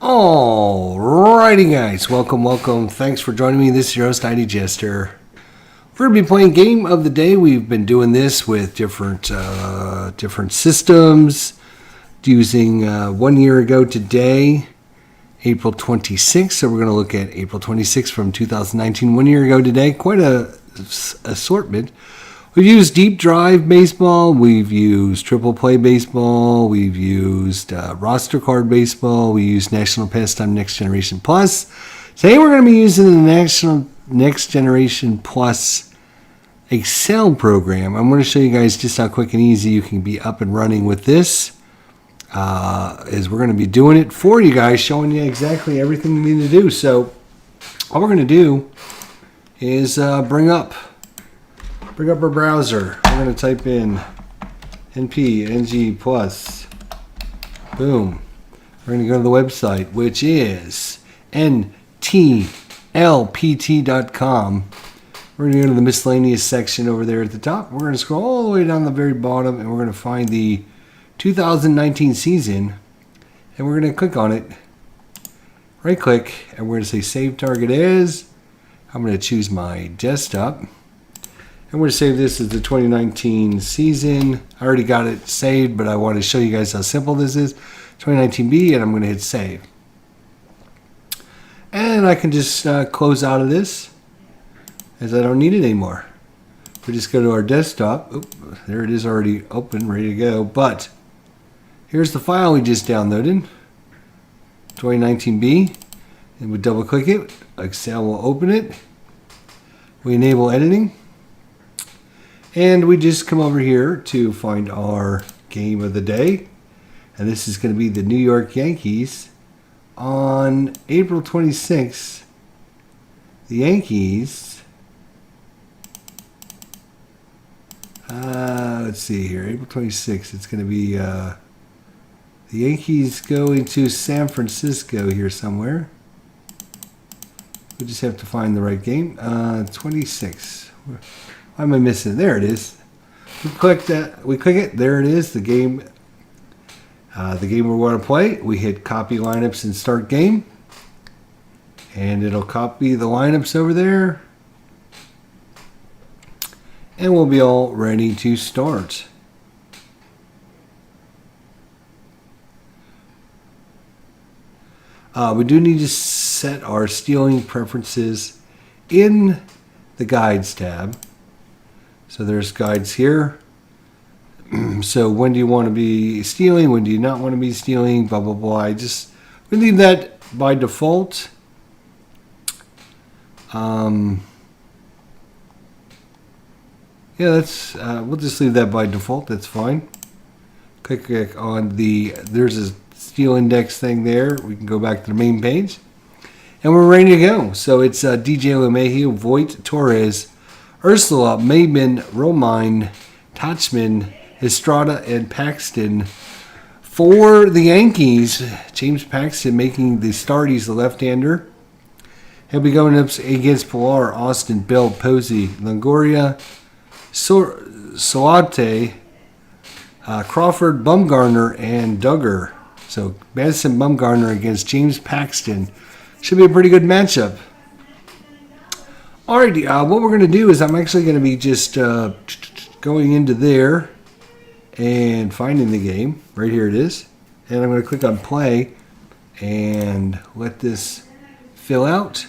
Alrighty guys, welcome. Thanks for joining me. This is your host, ID Jester. We're going to be playing Game of the Day. We've been doing this with different systems. Using 1 year ago today, April 26th. So we're going to look at April 26th from 2019. 1 year ago today, quite a assortment. We've used Deep Drive Baseball, we've used Triple Play Baseball, we've used Roster Card Baseball, we used National Pastime Next Generation Plus. Today we're going to be using the National Next Generation Plus Excel program. I'm going to show you guys just how quick and easy you can be up and running with this. As we're going to be doing it for you guys, showing you exactly everything you need to do. So all we're going to do is bring up our browser. We're going to type in NPNG plus. Boom. We're going to go to the website, which is ntlpt.com. We're going to go to the miscellaneous section over there at the top. We're going to scroll all the way down the very bottom, and we're going to find the 2019 season, and we're going to click on it. Right click, and we're going to say Save Target As. I'm going to choose my desktop. I'm going to save this as the 2019 season. I already got it saved, but I want to show you guys how simple this is. 2019B, and I'm going to hit save. And I can just close out of this, as I don't need it anymore. We just go to our desktop. Oop, there it is, already open, ready to go. But here's the file we just downloaded, 2019B. And we double click it. Excel will open it. We enable editing. And we just come over here to find our game of the day. And this is going to be the New York Yankees. On April 26th, the Yankees, let's see here, April 26th, it's going to be the Yankees going to San Francisco here somewhere. We just have to find the right game. 26. Why am I missing it? There it is. We click that. We click it. There it is. The game. The game we want to play. We hit copy lineups and start game, and it'll copy the lineups over there, and we'll be all ready to start. We do need to set our stealing preferences in the guides tab. So there's guides here. So when do you want to be stealing? When do you not want to be stealing? Blah, blah, blah. We leave that by default. Yeah, we'll just leave that by default. That's fine. Click on there's a steal index thing there. We can go back to the main page. And we're ready to go. So it's DJ LeMahieu, Voigt, Torres, Ursula, Maben, Romine, Tachman, Estrada, and Paxton. For the Yankees, James Paxton making the start. He's the left-hander. He'll be going up against Pilar, Austin, Bell, Posey, Longoria, Soate, Crawford, Bumgarner, and Duggar. So Madison Bumgarner against James Paxton. Should be a pretty good matchup. Alrighty, what we're going to do is I'm actually going to be just going into there and finding the game. Right here it is. And I'm going to click on play and let this fill out.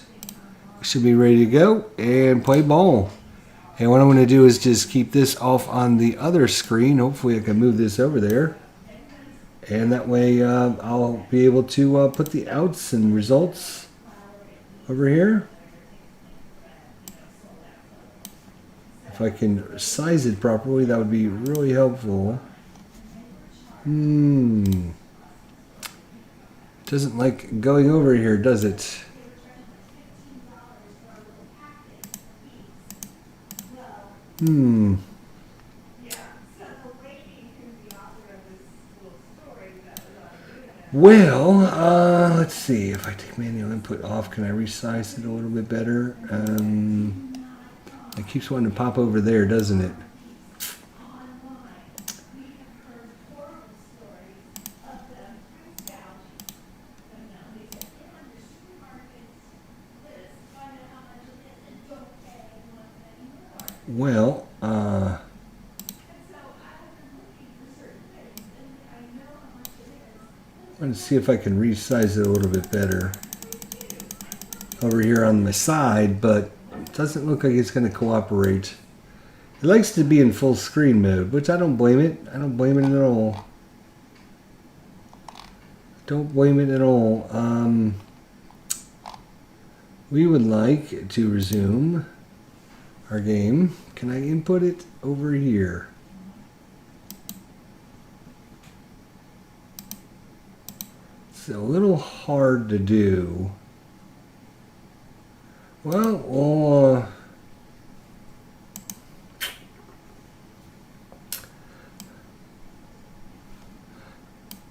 We should be ready to go and play ball. And what I'm going to do is just keep this off on the other screen. Hopefully I can move this over there. And that way I'll be able to put the outs and results over here. If I can size it properly, that would be really helpful. Doesn't like going over here, does it? Well, let's see. If I take manual input off, can I resize it a little bit better? It keeps wanting to pop over there, doesn't it? Well, I'm going to see if I can resize it a little bit better over here on the side, but it doesn't look like it's going to cooperate. It likes to be in full screen mode, which I don't blame it. I don't blame it at all. Don't blame it at all. We would like to resume our game. Can I input it over here? It's a little hard to do. Well,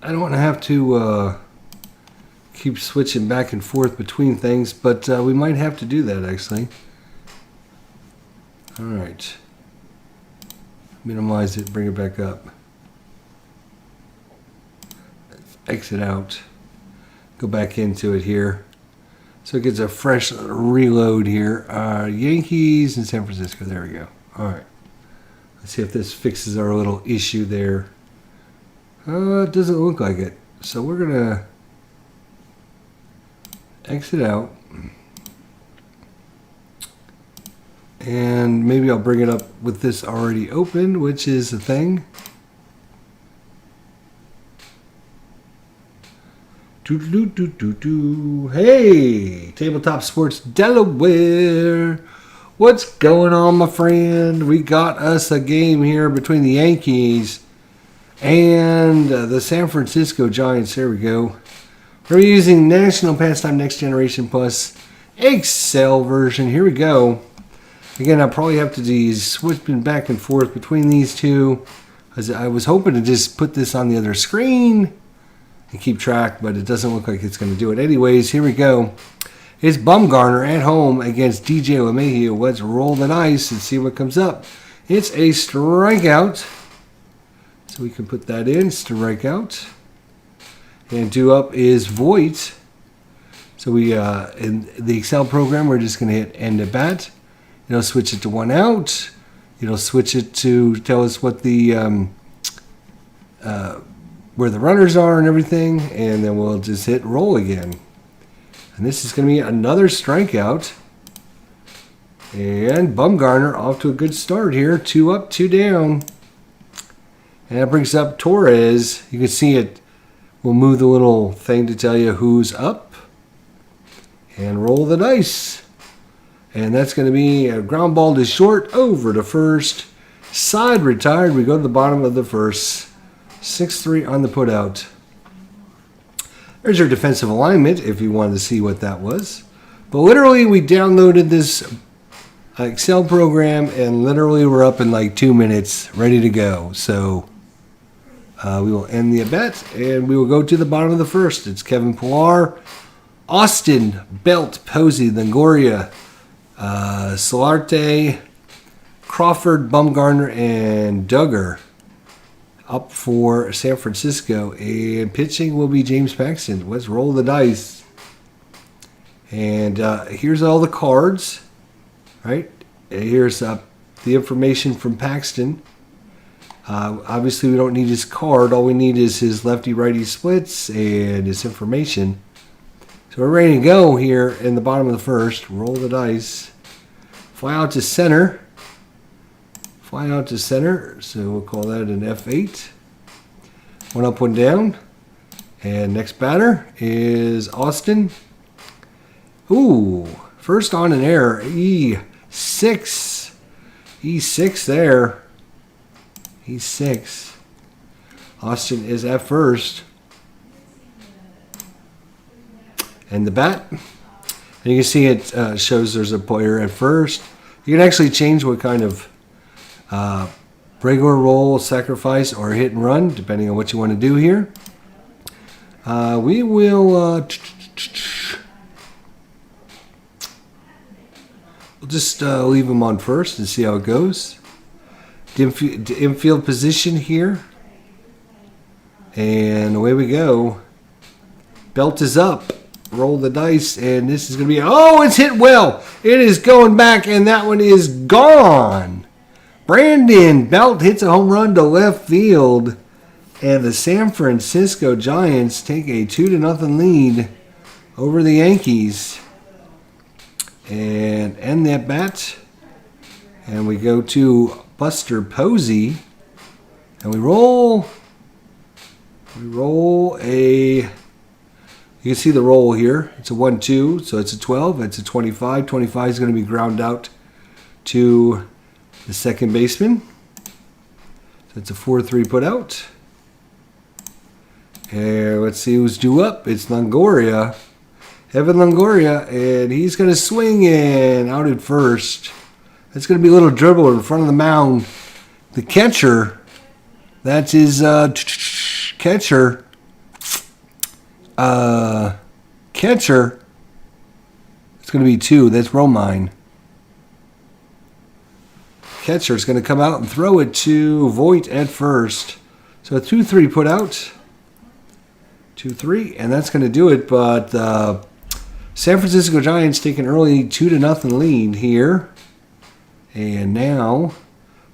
I don't want to have to keep switching back and forth between things, but we might have to do that actually. All right. Minimize it, bring it back up. Exit out. Go back into it here. So it gets a fresh reload here. Yankees and San Francisco. There we go. All right. Let's see if this fixes our little issue there. It doesn't look like it. So we're going to exit out. And maybe I'll bring it up with this already open, which is a thing. Hey, Tabletop Sports Delaware. What's going on, my friend? We got us a game here between the Yankees and the San Francisco Giants. There we go. We're using National Pastime Next Generation Plus Excel version. Here we go. Again, I'll probably have to be switching back and forth between these two, as I was hoping to just put this on the other screen and keep track, but it doesn't look like it's going to do it. Anyways, here we go. It's Bumgarner at home against DJ LeMahieu. Let's roll the dice and see what comes up. It's a strikeout. So we can put that in, strikeout. And due up is Voigt. So we, in the Excel program, we're just going to hit end at bat. It'll switch it to one out. It'll switch it to tell us what the where the runners are and everything, and then we'll just hit roll again. And this is going to be another strikeout. And Bumgarner off to a good start here. 2 up, 2 down. And that brings up Torres. You can see it. We'll move the little thing to tell you who's up. And roll the dice. And that's going to be a ground ball to short, over to first. Side retired. We go to the bottom of the first. 6-3 on the putout. There's your defensive alignment if you wanted to see what that was. But literally, we downloaded this Excel program, and literally we're up in like 2 minutes, ready to go. So we will end the at-bat, and we will go to the bottom of the first. It's Kevin Pillar, Austin, Belt, Posey, Longoria, Solarte, Crawford, Bumgarner, and Duggar up for San Francisco. And pitching will be James Paxton. Let's roll the dice. And here's all the cards, right? And here's the information from Paxton. Obviously, we don't need his card. All we need is his lefty-righty splits and his information. So we're ready to go here in the bottom of the first. Roll the dice. Fly out to center. Fly out to center. So we'll call that an F8. 1 up, 1 down. And next batter is Austin. Ooh, first on an error. E6. E6 there. E6. Austin is at first. And the bat. And you can see it shows there's a player at first. You can actually change what kind of regular roll, sacrifice, or hit and run, depending on what you want to do here. We will we'll just leave him on first and see how it goes. Infield position here. And away we go. Belt is up. Roll the dice, and this is going to be... Oh, it's hit well. It is going back, and that one is gone. Brandon Belt hits a home run to left field. And the San Francisco Giants take a 2-0 lead over the Yankees. And end that bat. And we go to Buster Posey. And we roll a, you can see the roll here. It's a 1-2, so it's a 12. It's a 25. 25 is going to be ground out to the second baseman. So it's a 4-3 put out. And let's see who's due up. It's Longoria. Evan Longoria, and he's going to swing in out at first. That's going to be a little dribble in front of the mound. The catcher, that's his catcher. Catcher, it's going to be 2. That's Romine. Catcher is going to come out and throw it to Voit at first. So a 2-3 put out. 2-3, and that's going to do it. But San Francisco Giants take an early 2-0 lead here. And now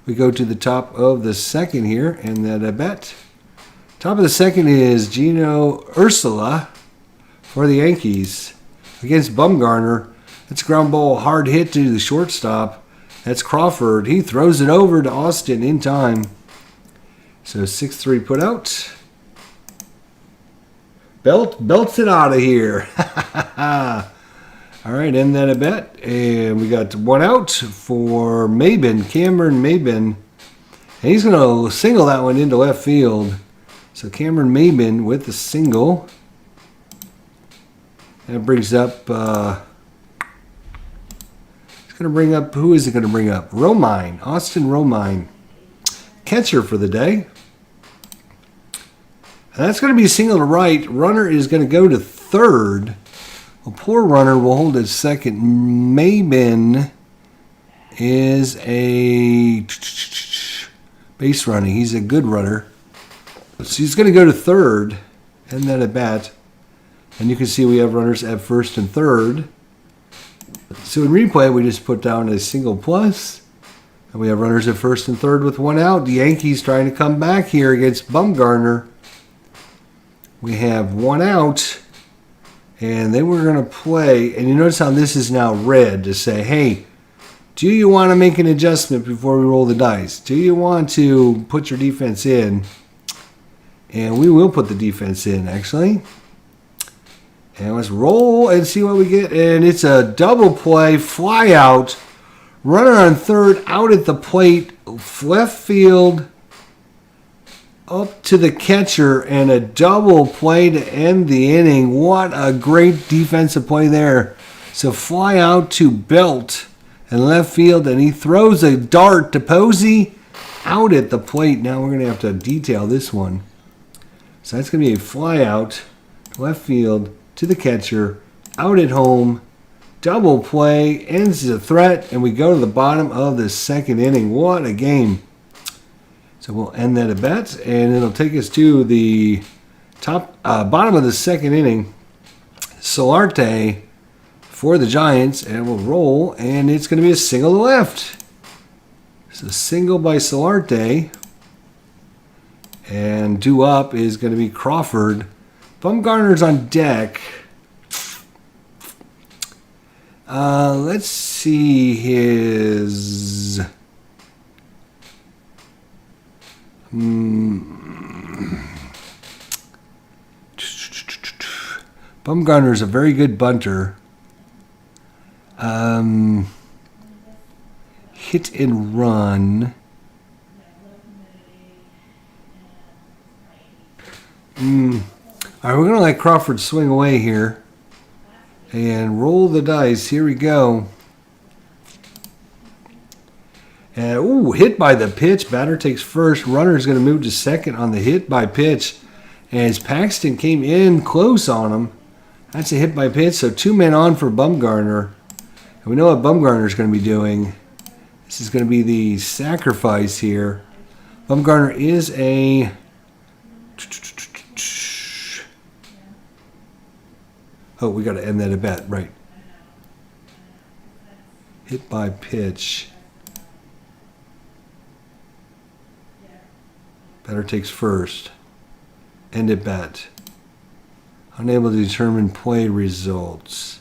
we go to the top of the second here, and that I bet. Top of the second is Gino Ursula for the Yankees against Bumgarner. That's a ground ball, hard hit to the shortstop. That's Crawford. He throws it over to Austin in time. So 6-3 put out. Belts it out of here. All right, end that a bet. And we got 1 out for Maben, Cameron Maben. And he's going to single that one into left field. So Cameron Maben with the single. That brings up, it's going to bring up, who is it going to bring up? Romine, Austin Romine. Catcher for the day. And that's going to be a single to right. Runner is going to go to third. A poor runner will hold at second. Maben is a base running. He's a good runner. So he's going to go to third. And then at bat. And you can see we have runners at first and third. So in replay, we just put down a single plus. And we have runners at first and third with 1 out. The Yankees trying to come back here against Bumgarner. We have 1 out, and then we're going to play, and you notice how this is now red to say, hey, do you want to make an adjustment before we roll the dice? Do you want to put your defense in? And we will put the defense in, actually. And let's roll and see what we get. And it's a double play, fly out, runner on third, out at the plate, left field, up to the catcher, and a double play to end the inning. What a great defensive play there. So fly out to Belt and left field, and he throws a dart to Posey out at the plate. Now we're going to have to detail this one. So that's going to be a fly out left field to the catcher, out at home, double play, ends the threat, and we go to the bottom of the second inning. What a game. So we'll end that at bat, and it'll take us to the bottom of the second inning. Solarte for the Giants, and we'll roll, and it's going to be a single to left. So single by Solarte, and due up is going to be Crawford. Bumgarner's on deck. Let's see his... Bumgarner's a very good bunter. Hit and run. All right, we're going to let Crawford swing away here. And roll the dice. Here we go. And, hit by the pitch. Batter takes first. Runner is going to move to second on the hit by pitch. As Paxton came in close on him. That's a hit by pitch. So 2 men on for Bumgarner. And we know what Bumgarner is going to be doing. This is going to be the sacrifice here. Bumgarner is a... Oh, we got to end that at bat. Right. Hit by pitch. Batter takes first. End at bat. Unable to determine play results.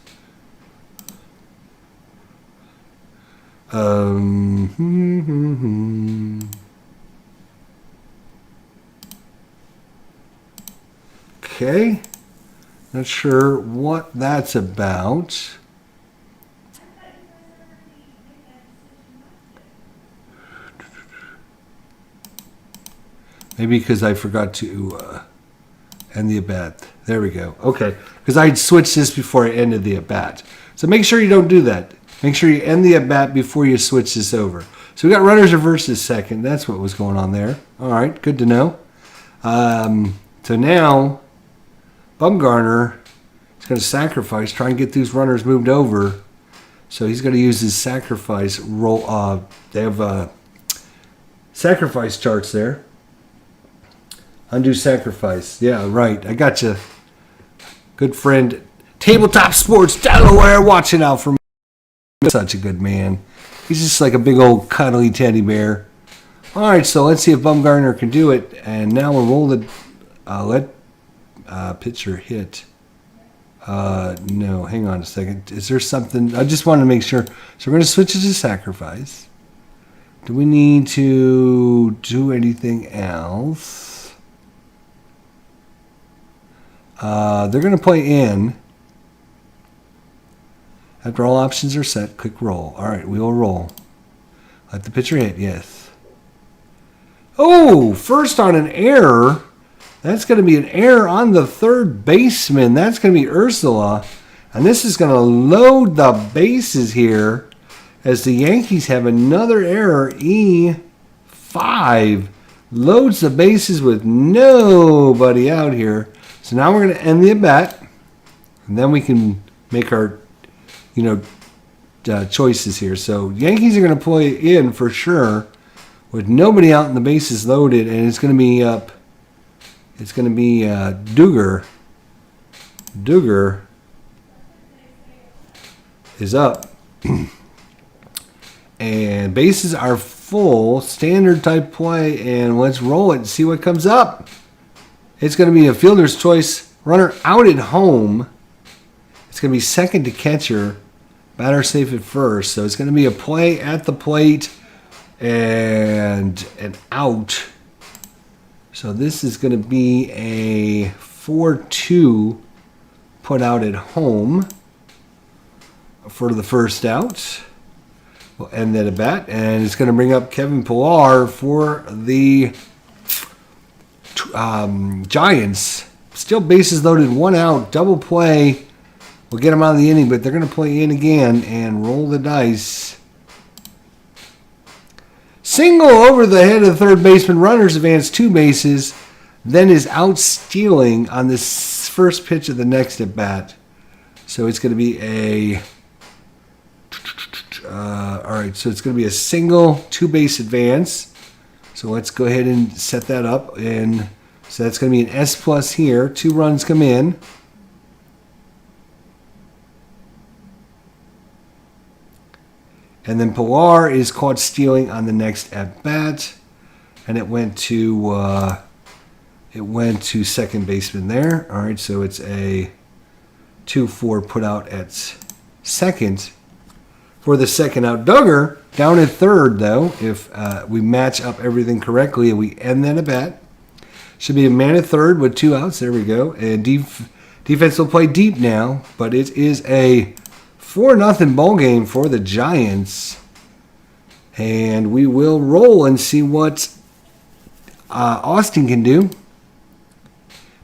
Okay. Not sure what that's about. Maybe because I forgot to end the at-bat. There we go. Okay. Because I switched this before I ended the at-bat. So make sure you don't do that. Make sure you end the at-bat before you switch this over. So we got runners reversed at second. That's what was going on there. All right. Good to know. So now, Bumgarner is going to sacrifice, try and get these runners moved over. So he's going to use his sacrifice roll. They have sacrifice charts there. Undo sacrifice. Yeah, right. I got you. Good friend. Tabletop Sports Delaware watching out for me. Such a good man. He's just like a big old cuddly teddy bear. All right, so let's see if Bumgarner can do it. And now we'll roll the... let pitcher hit. No, hang on a second. Is there something? I just want to make sure. So we're going to switch it to sacrifice. Do we need to do anything else? They're going to play in. After all options are set, click roll. All right, we will roll. Let the pitcher hit, yes. Oh, first on an error. That's going to be an error on the third baseman. That's going to be Ursula. And this is going to load the bases here as the Yankees have another error. E5 loads the bases with nobody out here. So now we're going to end the at-bat. And then we can make our, choices here. So Yankees are going to play in for sure with nobody out and the bases loaded. And it's going to be up. It's going to be Duggar. Duggar is up. And bases are full. Standard type play. And let's roll it and see what comes up. It's going to be a fielder's choice. Runner out at home. It's going to be second to catcher. Batter safe at first. So it's going to be a play at the plate and an out. So this is going to be a 4-2 put out at home for the first out. We'll end that at bat. And it's going to bring up Kevin Pillar for the Giants. Still bases loaded, one out, double play. We'll get them out of the inning, but they're going to play in again and roll the dice. Single over the head of the third baseman. Runners advance 2 bases. Then is out stealing on this first pitch of the next at bat. So it's going to be a... all right, so it's going to be a single 2-base advance. So let's go ahead and set that up. And so that's going to be an S plus here. 2 runs come in. And then Pillar is caught stealing on the next at bat, and it went to second baseman there. All right, so it's a 2-4 put out at second for the second out. Duggar down at third though. If we match up everything correctly and we end that at bat, should be a man at third with 2 outs. There we go. And defense will play deep now, but it is a 4-0 ball game for the Giants. And we will roll and see what Austin can do.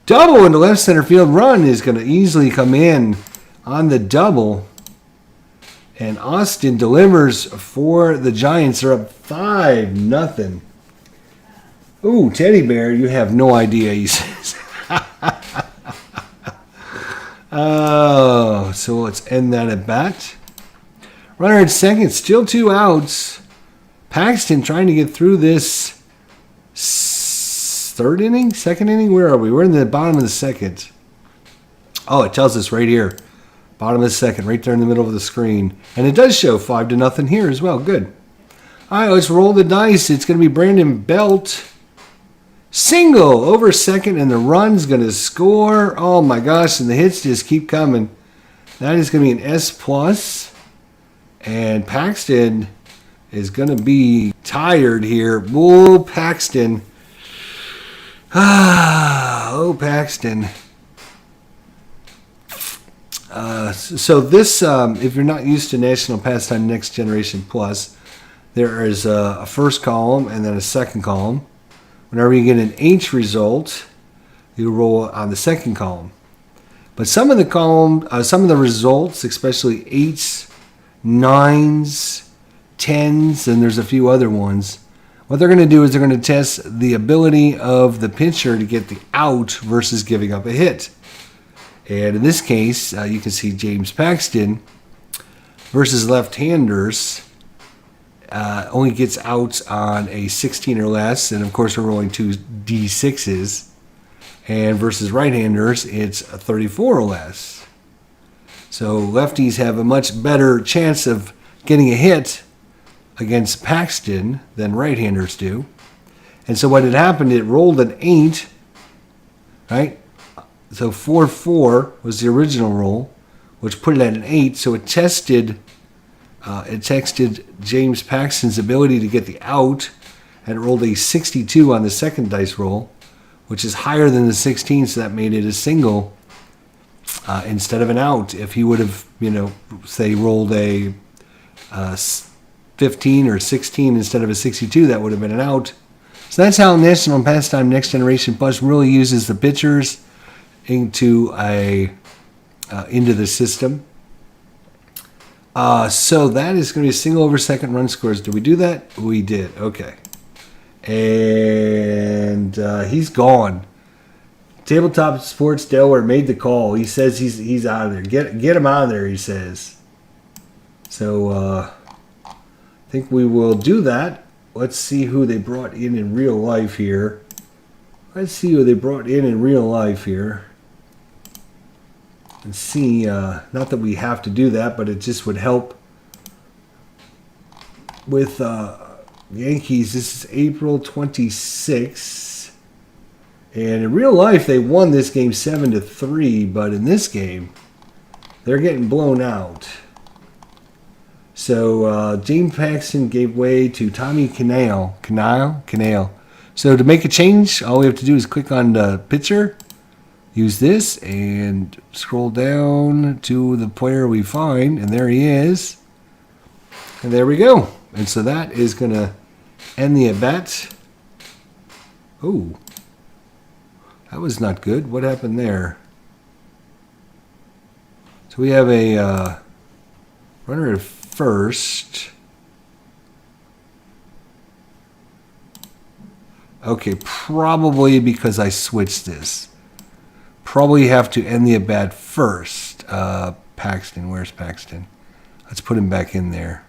Double into left center field. Run is going to easily come in on the double. And Austin delivers for the Giants. They're up 5-0. Ooh, Teddy Bear, you have no idea, he says. Oh, so let's end that at bat. Runner at second, still 2 outs. Paxton trying to get through this third inning, second inning. Where are we? We're in the bottom of the second. Oh, it tells us right here. Bottom of the second, right there in the middle of the screen. And it does show 5-0 here as well. Good. All right, let's roll the dice. It's going to be Brandon Belt Single over second, and the run's going to score. Oh my gosh, and the hits just keep coming. That is going to be an S plus. And Paxton is going to be tired here. Whoa, Paxton. Oh, Paxton. So this, if you're not used to National Pastime Next Generation Plus, there is a first column and then a second column. Whenever you get an H result, you roll on the second column. But some of the results, especially 8s, 9s, 10s, and there's a few other ones, what they're going to do is they're going to test the ability of the pitcher to get the out versus giving up a hit. And in this case, you can see James Paxton versus left-handers only gets outs on a 16 or less, and of course we're rolling 2 D6s. And versus right-handers, it's a 34 or less. So lefties have a much better chance of getting a hit against Paxton than right-handers do. And so what had happened, it rolled an 8, right? So 4-4 was the original roll, which put it at an 8. So it tested James Paxton's ability to get the out, and it rolled a 62 on the second dice roll, which is higher than the 16, so that made it a single instead of an out. If he would have, say rolled a 15 or 16 instead of a 62, that would have been an out. So that's how National Pastime Next Generation Plus really uses the pitchers into the system. So that is going to be a single over second run scores. Did we do that? We did. Okay. And he's gone. Tabletop Sports Delaware made the call. He says he's out of there. Get him out of there, he says. So I think we will do that. Let's see who they brought in real life here. And see, not that we have to do that, but it just would help with Yankees. This is April 26th. And in real life, they won this game 7-3, but in this game, they're getting blown out. So James Paxton gave way to Tommy Canale. So to make a change, all we have to do is click on the pitcher, use this, and scroll down to the player we find, and there he is. And there we go. And so that is going to end the at-bat. Oh, that was not good. What happened there? So we have a runner at first. Okay, probably because I switched this. Probably have to end the at-bat first. Paxton, where's Paxton? Let's put him back in there.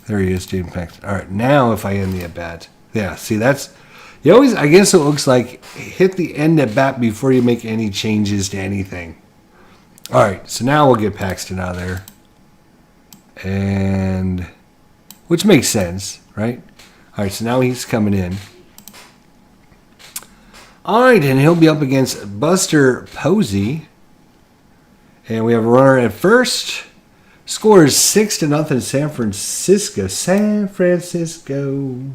There he is, James Paxton. All right, now if I end the at-bat. Yeah, see, that's... You always, I guess it looks like, hit the end at-bat before you make any changes to anything. All right, so now we'll get Paxton out of there. And... which makes sense, right? All right, so now he's coming in. All right, and he'll be up against Buster Posey. And we have a runner at first. Score is 6-0 San Francisco. San Francisco.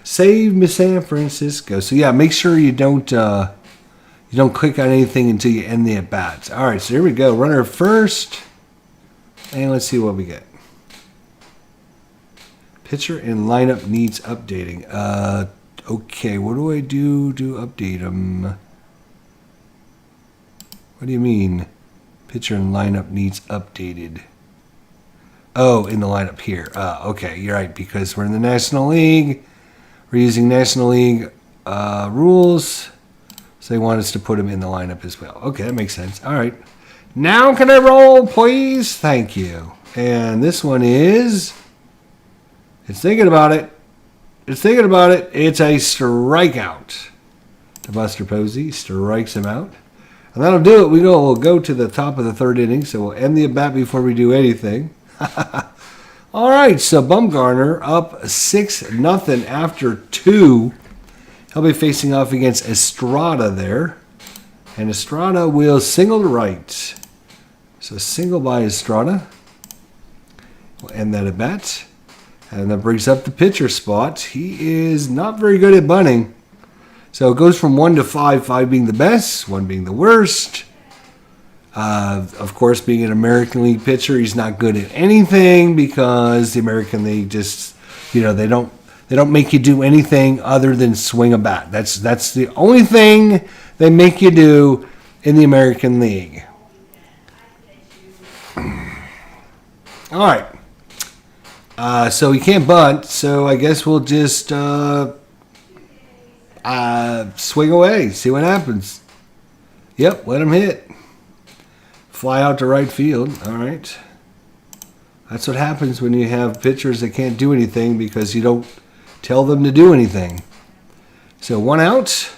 Save me, San Francisco. So yeah, make sure you don't click on anything until you end the at bats. All right, so here we go. Runner at first. And let's see what we get. Pitcher and lineup needs updating. Okay, what do I do to update them? What do you mean? Pitcher and lineup needs updated. Oh, in the lineup here. Okay, you're right, because we're in the National League. We're using National League rules. So they want us to put them in the lineup as well. Okay, that makes sense. All right. Now can I roll, please? Thank you. And this one is... It's thinking about it. It's thinking about it. It's a strikeout. To Buster Posey. Strikes him out. And that'll do it. We'll go to the top of the third inning. So we'll end the at-bat before we do anything. All right, so Bumgarner up 6-0 after 2. He'll be facing off against Estrada there. And Estrada will single to right. So single by Estrada. We'll end that at bat. And that brings up the pitcher spot. He is not very good at bunting. So it goes from 1 to 5, 5 being the best, 1 being the worst. Of course, being an American League pitcher, he's not good at anything because the American League just, they don't make you do anything other than swing a bat. That's the only thing they make you do in the American League. All right. So he can't bunt, so I guess we'll just swing away, see what happens. Yep, let him hit. Fly out to right field. All right. That's what happens when you have pitchers that can't do anything because you don't tell them to do anything. So 1 out.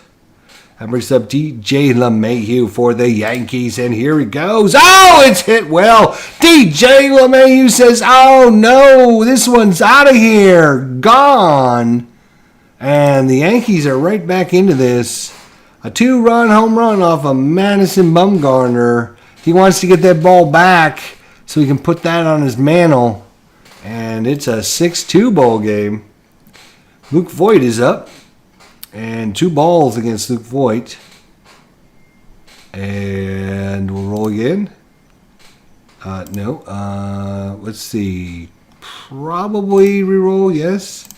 That brings up DJ LeMahieu for the Yankees, and here he goes. Oh, it's hit well. DJ LeMahieu says, oh, no, this one's out of here. Gone. And the Yankees are right back into this. A 2-run home run off of Madison Bumgarner. He wants to get that ball back so he can put that on his mantle. And it's a 6-2 ball game. Luke Voigt is up. And 2 balls against Luke Voigt. And we'll roll again. No. Let's see. Probably reroll, yes.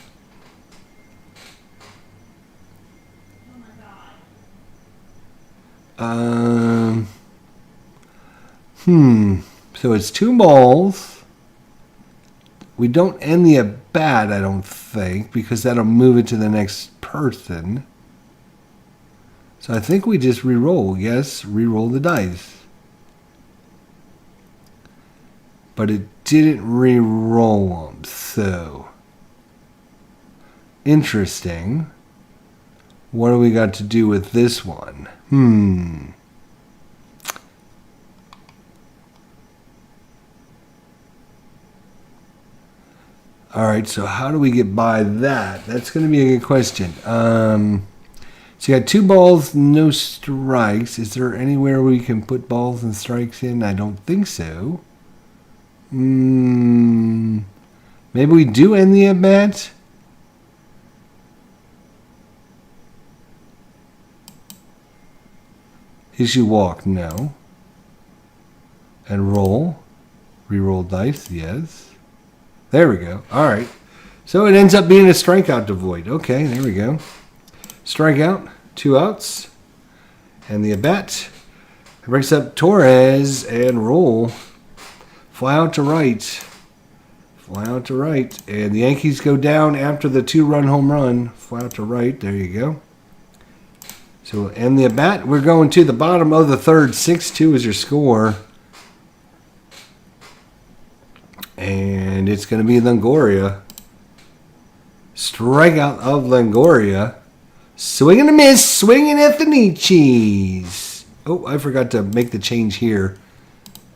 So it's 2 balls. We don't end the at bat, I don't think, because that'll move it to the next person. So I think we just re-roll. Yes, re-roll the dice. But it didn't re-roll them, so interesting. What do we got to do with this one? All right, so how do we get by that? That's going to be a good question. So you got 2 balls, no strikes. Is there anywhere we can put balls and strikes in? I don't think so. Maybe we do end the at-bat. Issue walk, no. And roll. Re-roll dice, yes. There we go. All right. So it ends up being a strikeout to Voigt. Okay, there we go. Strikeout, 2 outs. And the at-bat. It brings up Torres and roll. Fly out to right. Fly out to right. And the Yankees go down after the 2-run home run. Fly out to right. There you go. So we'll end the at-bat. We're going to the bottom of the 3rd. 6-2 is your score. And it's going to be Longoria. Strikeout of Longoria. Swing and a miss. Swinging at the Nietzsche's. Oh, I forgot to make the change here.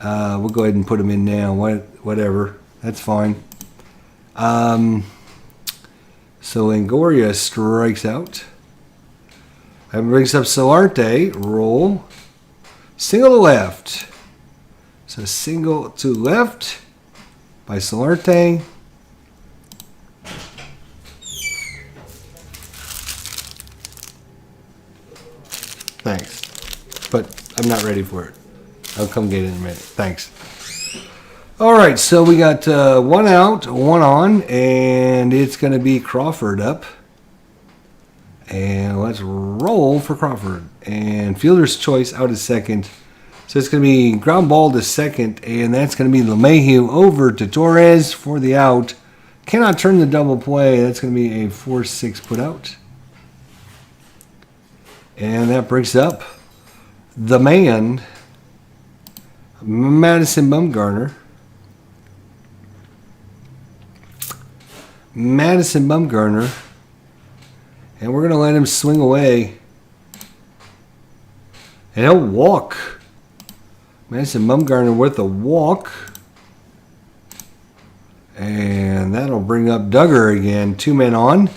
We'll go ahead and put him in now. Whatever. That's fine. So Longoria strikes out. That brings up Solarte. Roll. Single to left. So single to left by Solarte. Thanks. But I'm not ready for it. I'll come get it in a minute. Thanks. All right, so we got 1 out, 1 on, and it's going to be Crawford up. And let's roll for Crawford. And fielder's choice out of second. So it's going to be ground ball to second, and that's going to be LeMahieu over to Torres for the out. Cannot turn the double play. That's going to be a 4-6 put out. And that brings up the man, Madison Bumgarner. Madison Bumgarner. And we're going to let him swing away. And he'll walk. Madison Bumgarner with a walk. And that'll bring up Duggar again. 2 men on.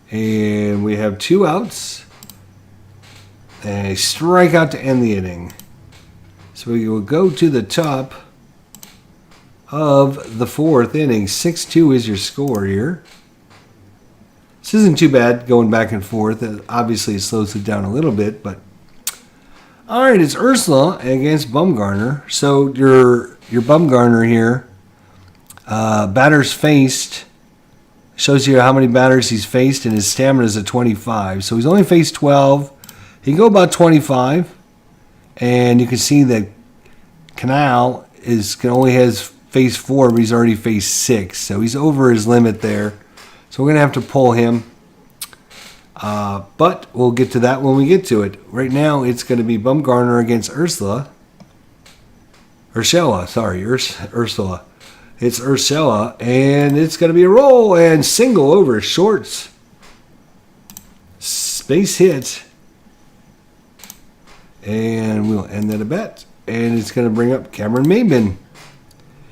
And we have 2 outs. And a strikeout to end the inning. So we will go to the top of the 4th inning. 6-2 is your score here. This isn't too bad going back and forth. Obviously, it slows it down a little bit, but all right, it's Ursula against Bumgarner. So your Bumgarner here, batters faced, shows you how many batters he's faced, and his stamina is at 25. So he's only faced 12. He can go about 25, and you can see that Canal only has faced 4, but he's already faced 6. So he's over his limit there. So we're going to have to pull him. But we'll get to that when we get to it. Right now, it's going to be Bumgarner against Ursula. Ursula. It's Ursula, and it's going to be a roll and single over shorts. Space hit. And we'll end that at bat. And it's going to bring up Cameron Maben.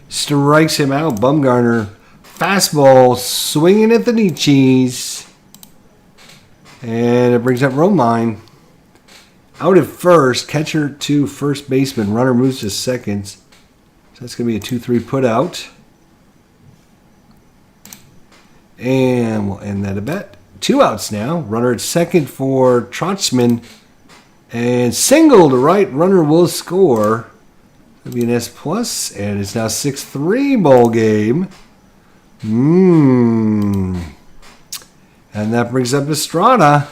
Strikes him out. Bumgarner. Fastball swinging at the knee cheese. And it brings up Romine. Out at first. Catcher to first baseman. Runner moves to second. So that's going to be a 2-3 put out. And we'll end that at bat. 2 outs now. Runner at second for Trotschman. And single to right. Runner will score. It'll be an S+. And it's now 6-3 ball game. And that brings up Estrada.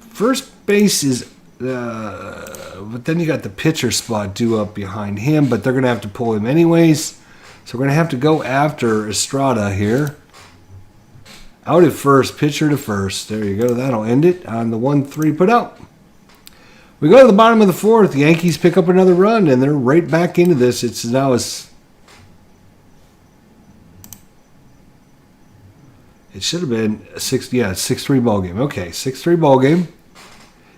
First base is, but then you got the pitcher spot due up behind him, but they're going to have to pull him anyways. So we're going to have to go after Estrada here. Out at first, pitcher to first. There you go. That'll end it on the 1-3 put out. We go to the bottom of the 4th. The Yankees pick up another run, and they're right back into this. It's now it should have been a 6-3 ball game. Okay, 6-3 ball game.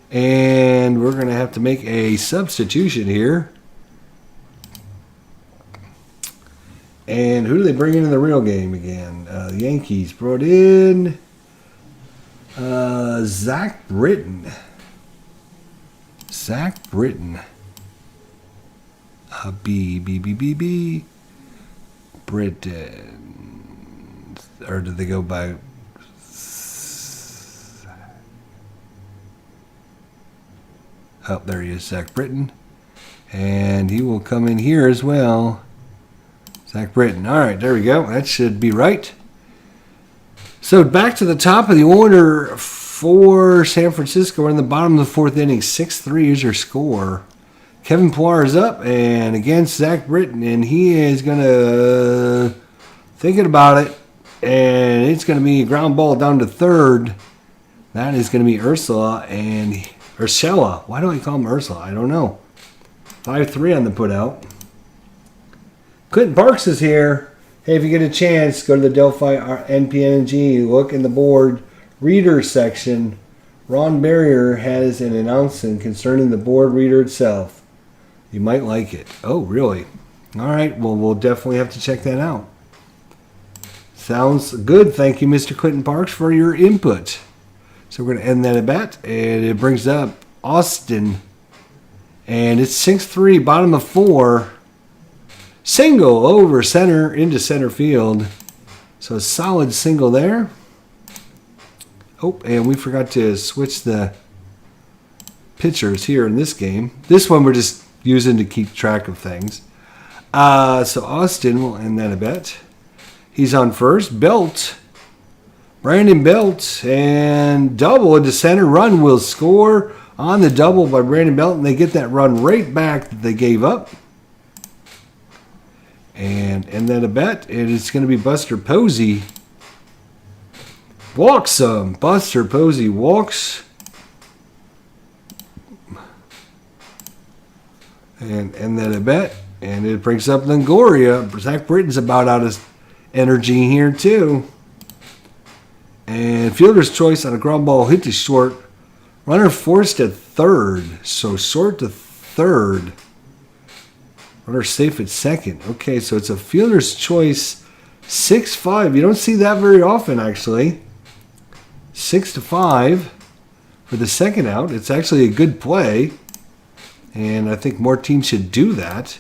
And we're going to have to make a substitution here. And who do they bring into the real game again? The Yankees brought in Zach Britton. B. Britton. Or did they go by? Oh, there he is, Zach Britton. And he will come in here as well. Zach Britton. All right, there we go. That should be right. So back to the top of the order for San Francisco. We're in the bottom of the 4th inning. 6-3 is your score. Kevin Pillar is up and against Zach Britton. And he is going to thinking about it. And it's going to be a ground ball down to third. That is going to be Ursula. Why do I call him Ursula? I don't know. 5-3 on the put out. Clinton Parks is here. Hey, if you get a chance, go to the Delphi NPNG. Look in the board reader section. Ron Barrier has an announcement concerning the board reader itself. You might like it. Oh, really? All right. Well, we'll definitely have to check that out. Sounds good. Thank you, Mr. Clinton Parks, for your input. So we're going to end that at bat. And it brings up Austin. And it's 6-3, bottom of 4. Single over center into center field. So a solid single there. Oh, and we forgot to switch the pitchers here in this game. This one we're just using to keep track of things. So Austin will end that at bat. He's on first. Brandon Belt, and double into center. Run will score on the double by Brandon Belt, and they get that run right back that they gave up. And then a bet, and it's going to be Buster Posey. Walks some. Buster Posey walks. And then a bet, and it brings up Longoria. Zach Britton's about out of energy here too. And fielder's choice on a ground ball hit to short. Runner forced at third. So short to third. Runner safe at second. Okay, so it's a fielder's choice 6-5. You don't see that very often, actually. 6-5 for the second out. It's actually a good play, and I think more teams should do that.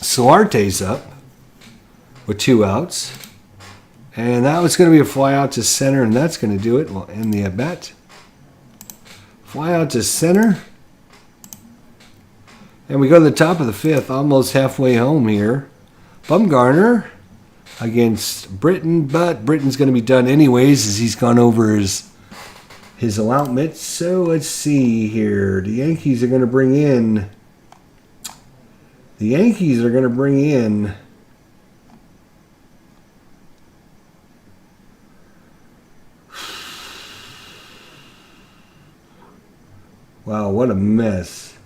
Solarte's up with 2 outs. And that was going to be a fly out to center, and that's going to do it. We'll end the at-bat. Fly out to center. And we go to the top of the 5th, almost halfway home here. Bumgarner against Britton, but Britton's going to be done anyways as he's gone over his allotment. So let's see here. The Yankees are going to bring in... Wow, what a mess.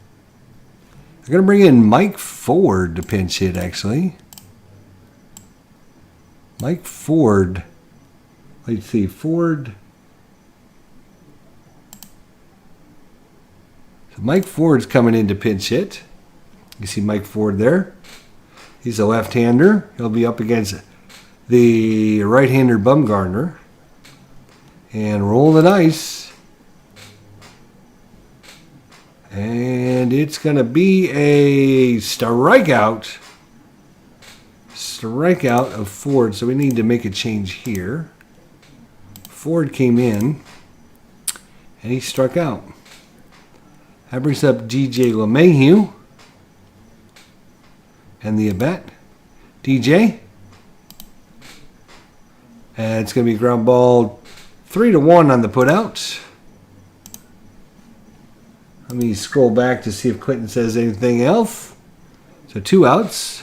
They're going to bring in Mike Ford to pinch hit, actually. Mike Ford. Let's see, Ford. So Mike Ford's coming in to pinch hit. You see Mike Ford there. He's a left-hander. He'll be up against the right-hander Bumgarner. And roll the dice. And it's going to be a strikeout. Strikeout of Ford. So we need to make a change here. Ford came in. And he struck out. That brings up DJ LeMahieu. And the at-bat. DJ. And it's going to be ground ball 3-1 on the putout. Let me scroll back to see if Clinton says anything else. So 2 outs.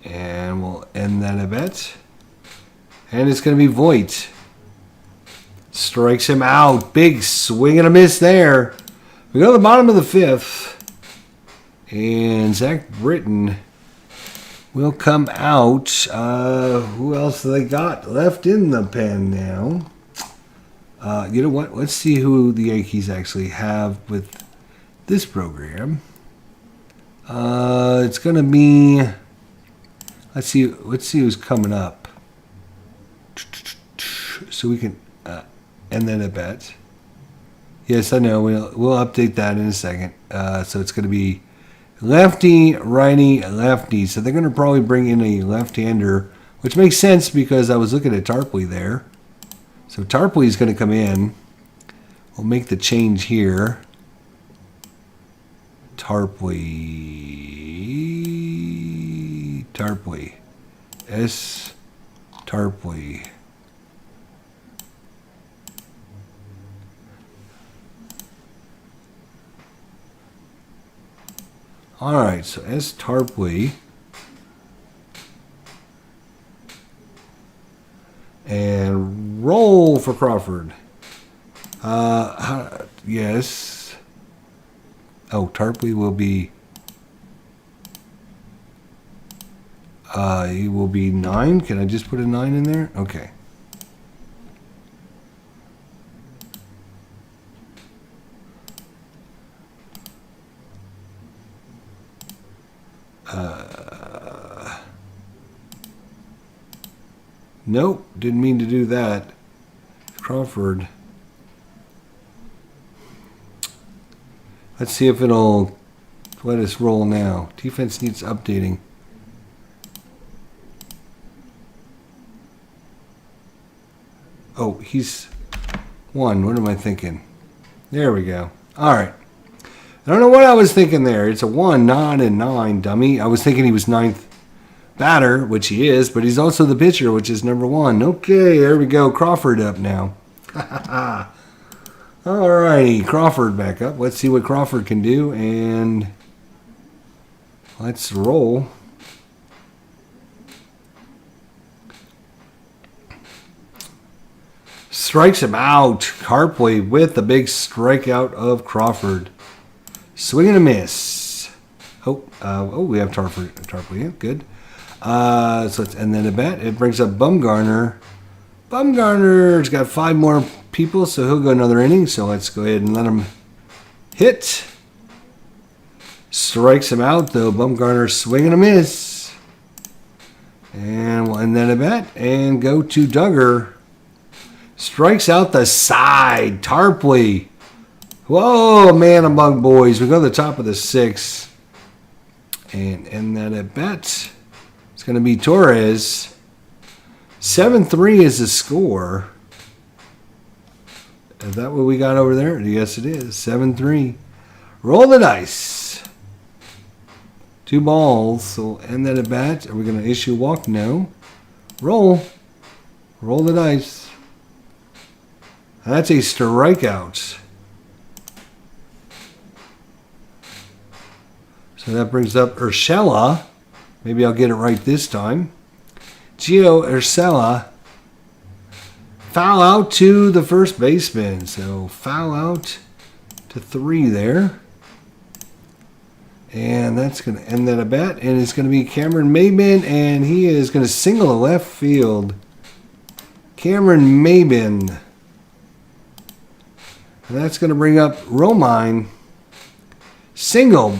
And we'll end that at-bat. And it's going to be Voit. Strikes him out. Big swing and a miss there. We go to the bottom of the 5th. And Zach Britton will come out. Who else have they got left in the pen now? You know what? Let's see who the Yankees actually have with this program. It's going to be... Let's see who's coming up. So we can... and then a bet. Yes, I know. We'll update that in a second. So it's going to be lefty, righty, lefty. So they're going to probably bring in a left-hander, which makes sense because I was looking at Tarpley there. So Tarpley is going to come in. We'll make the change here. Tarpley. S. Tarpley. All right, so S. Tarpley. And roll for Crawford. Yes. Oh, Tarpley will be... he will be 9. Can I just put a 9 in there? Okay. Nope, didn't mean to do that. Crawford. Let's see if it'll let us roll now. Defense needs updating. Oh, he's 1. What am I thinking? There we go. All right. I don't know what I was thinking there. It's a 1, not a 9, dummy. I was thinking he was 9th batter, which he is, but he's also the pitcher, which is number 1. Okay, there we go. Crawford up now. All righty, Crawford back up. Let's see what Crawford can do, and let's roll. Strikes him out. Tarpley with the big strikeout of Crawford. Swing and a miss. Oh, we have Tarpley. Yeah, good. So let's end that at bat. It brings up Bumgarner. Bumgarner's got 5 more people, so he'll go another inning. So let's go ahead and let him Hit. Strikes him out, though. Bumgarner swing and a miss. And we'll end that at bat and go to Duggar. Strikes out the side. Tarpley. Whoa, man among boys. We go to the top of the 6th. And end that at bat. It's going to be Torres. 7-3 is the score. Is that what we got over there? Yes, it is. 7-3. Roll the dice. 2 balls. So end that at bat. Are we going to issue a walk? No. Roll. Roll the dice. That's a strikeout. So that brings up Urshela. Maybe I'll get it right this time. Gio Urshela. Foul out to the first baseman. So foul out to 3 there. And that's going to end that at bat. And it's going to be Cameron Maybin. And he is going to single to left field. Cameron Maybin. And that's going to bring up Romine. Single.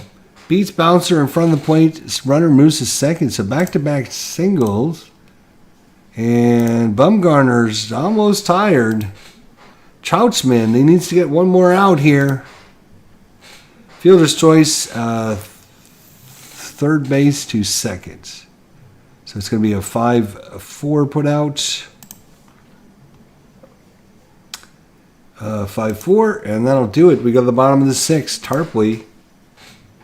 Beats bouncer in front of the plate. Runner moves to second. So back-to-back singles. And Bumgarner's almost tired. Troutzman, he needs to get one more out here. Fielder's choice, third base to second. So it's going to be a 5-4 put out. 5-4, and that'll do it. We go to the bottom of the 6th. Tarpley.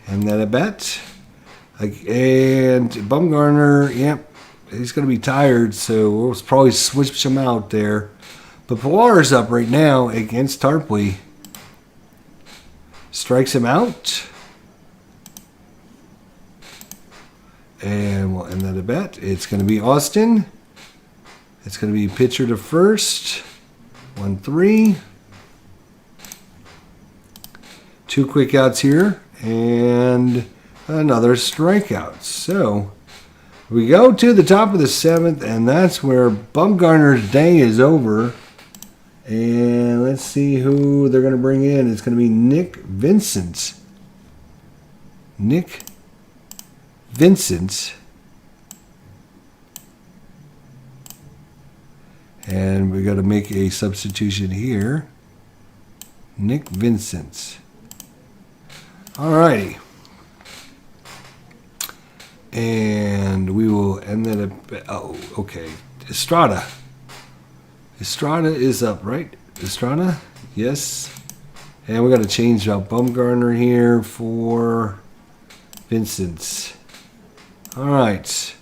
And then a bet. And Bumgarner, yep, he's going to be tired, so we'll probably switch him out there. But Pilar's up right now against Tarpley. Strikes him out. And we'll end that at bat. It's going to be Austin. It's going to be pitcher to first. 1-3. 2 quick outs here. And another strikeout. So we go to the top of the 7th, and that's where Bumgarner's day is over. And let's see who they're going to bring in. It's going to be Nick Vincent. Nick Vincent. And we got to make a substitution here. Nick Vincent. Alrighty. And we will end that at, oh, okay. Estrada. Estrada is up, right? Estrada? Yes. And we got to change out Bumgarner here for Vincent. Alright.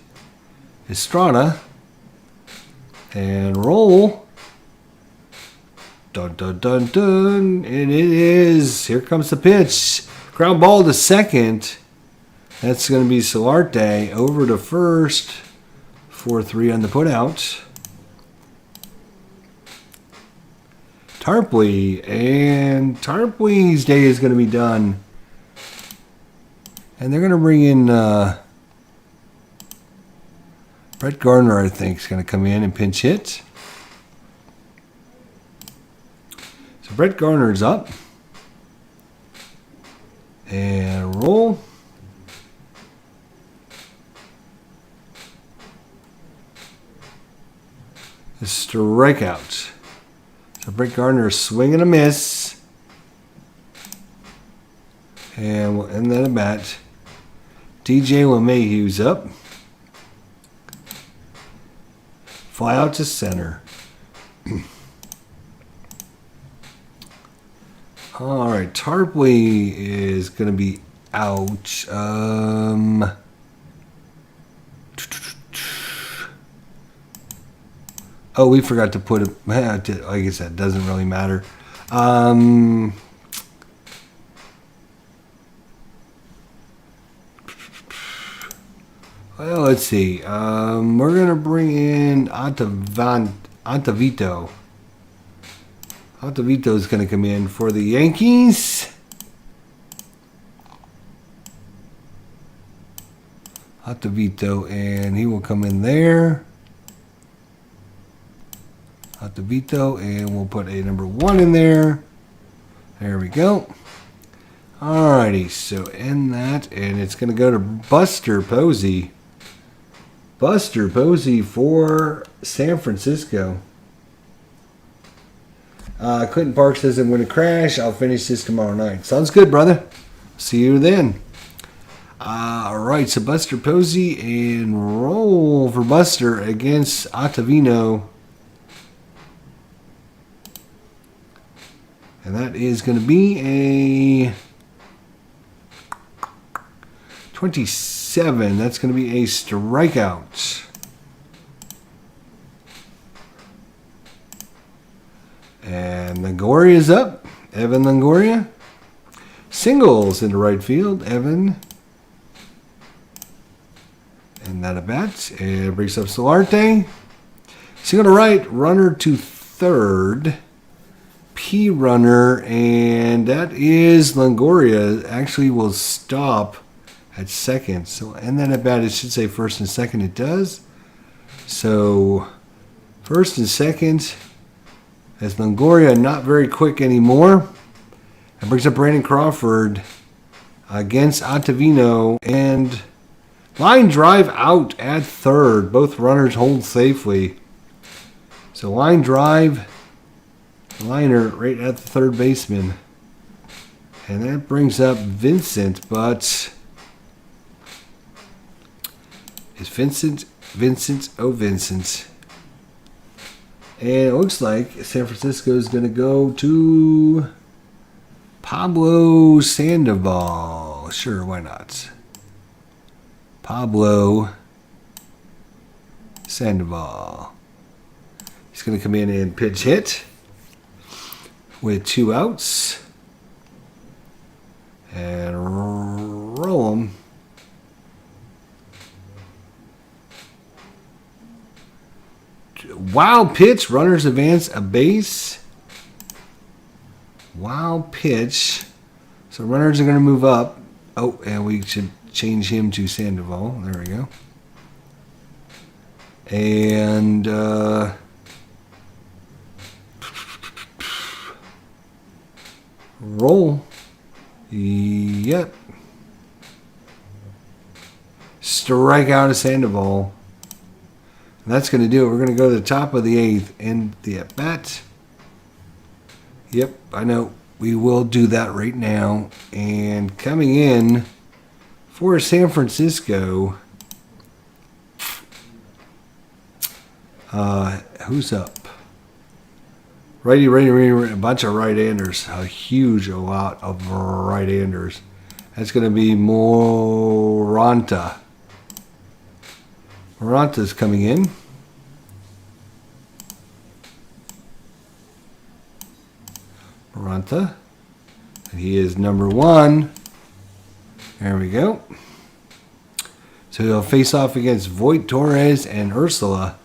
Estrada. And roll. Dun, dun, dun, dun. And it is. Here comes the pitch. Ground ball to second. That's going to be Solarte over to first. 4-3 on the putout. Tarpley. And Tarpley's day is going to be done. And they're going to bring in Brett Gardner, I think, is going to come in and pinch hit. So Brett Gardner's up. And roll. A strikeout. So Brett Gardner swing and a miss. And we'll end that at bat. DJ LeMahieu's up. Fly out to center. All right, Tarpley is going to be out. Oh, we forgot to put him. I guess that doesn't really matter. Well, let's see. We're going to bring in Ottavito. Ottavito is going to come in for the Yankees. Ottavito, and he will come in there. Ottavito, and we'll put a number 1 in there. There we go. Alrighty, so end that, and it's going to go to Buster Posey. Buster Posey for San Francisco. Clinton Park says I'm going to crash. I'll finish this tomorrow night. Sounds good, brother. See you then. Alright, so Buster Posey and roll for Buster against Ottavino. And that is going to be a 27. That's going to be a strikeout. And Longoria's up. Evan Longoria. Singles into right field. Evan. And that a bat. And brings up Solarte. Single to right. Runner to third. P runner. And that is Longoria. Actually will stop at second. So, and then at bat, it should say first and second. It does. So, first and second. As Longoria not very quick anymore. That brings up Brandon Crawford against Ottavino. And line drive out at third. Both runners hold safely. So line drive, liner right at the third baseman. And that brings up Vincent, but it's Vincent, oh Vincent. And it looks like San Francisco is going to go to Pablo Sandoval. Sure, why not? Pablo Sandoval. He's going to come in and pitch hit with 2 outs. And roll him. Wild pitch. Runners advance a base. Wild pitch. So runners are going to move up. Oh, and we should change him to Sandoval. There we go. And roll. Yep. Strike out of Sandoval. And that's going to do it. We're going to go to the top of the 8th and the at-bat. Yep, I know. We will do that right now. And coming in for San Francisco, who's up? Righty, a bunch of right-handers. A lot of right-handers. That's going to be Moranta. Moranta's coming in. Moranta. And he is number 1. There we go. So he'll face off against Voit Torres and Ursula.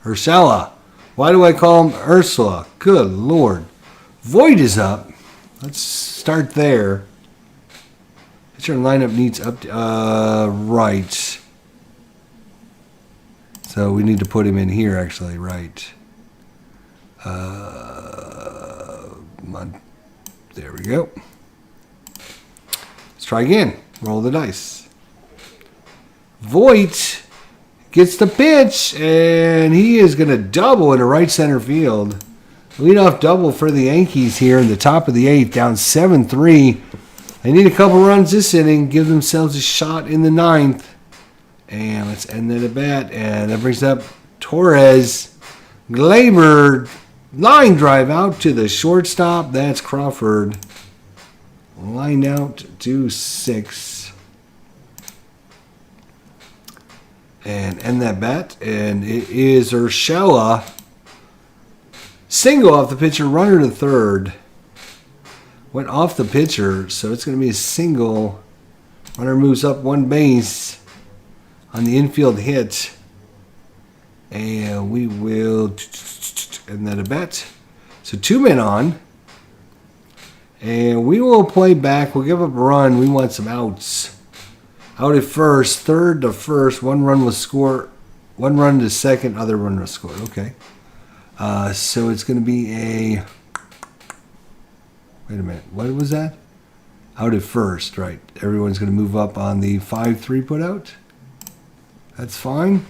Why do I call him Ursula? Good Lord. Voit is up. Let's start there. Pitcher lineup needs up right. So we need to put him in here, actually, right. There we go. Let's try again. Roll the dice. Voit gets the pitch, and he is going to double into right center field. Leadoff double for the Yankees here in the top of the 8th, down 7-3. They need a couple runs this inning, give themselves a shot in the 9th. And let's end that at bat. And that brings up Torres. Glaber. Line drive out to the shortstop. That's Crawford. Line out to 6. And end that bat. And it is Urshela. Single off the pitcher. Runner to third. Went off the pitcher. So it's going to be a single. Runner moves up 1 base on the infield hit. And we will end that a bet. So 2 men on. And we will play back. We'll give up a run. We want some outs. Out at first. Third to first. 1 run was scored. 1 run to second. Other run was scored. Okay. So it's going to be a... Wait a minute. What was that? out at first, right? Everyone's going to move up on the 5-3 put out. That's fine.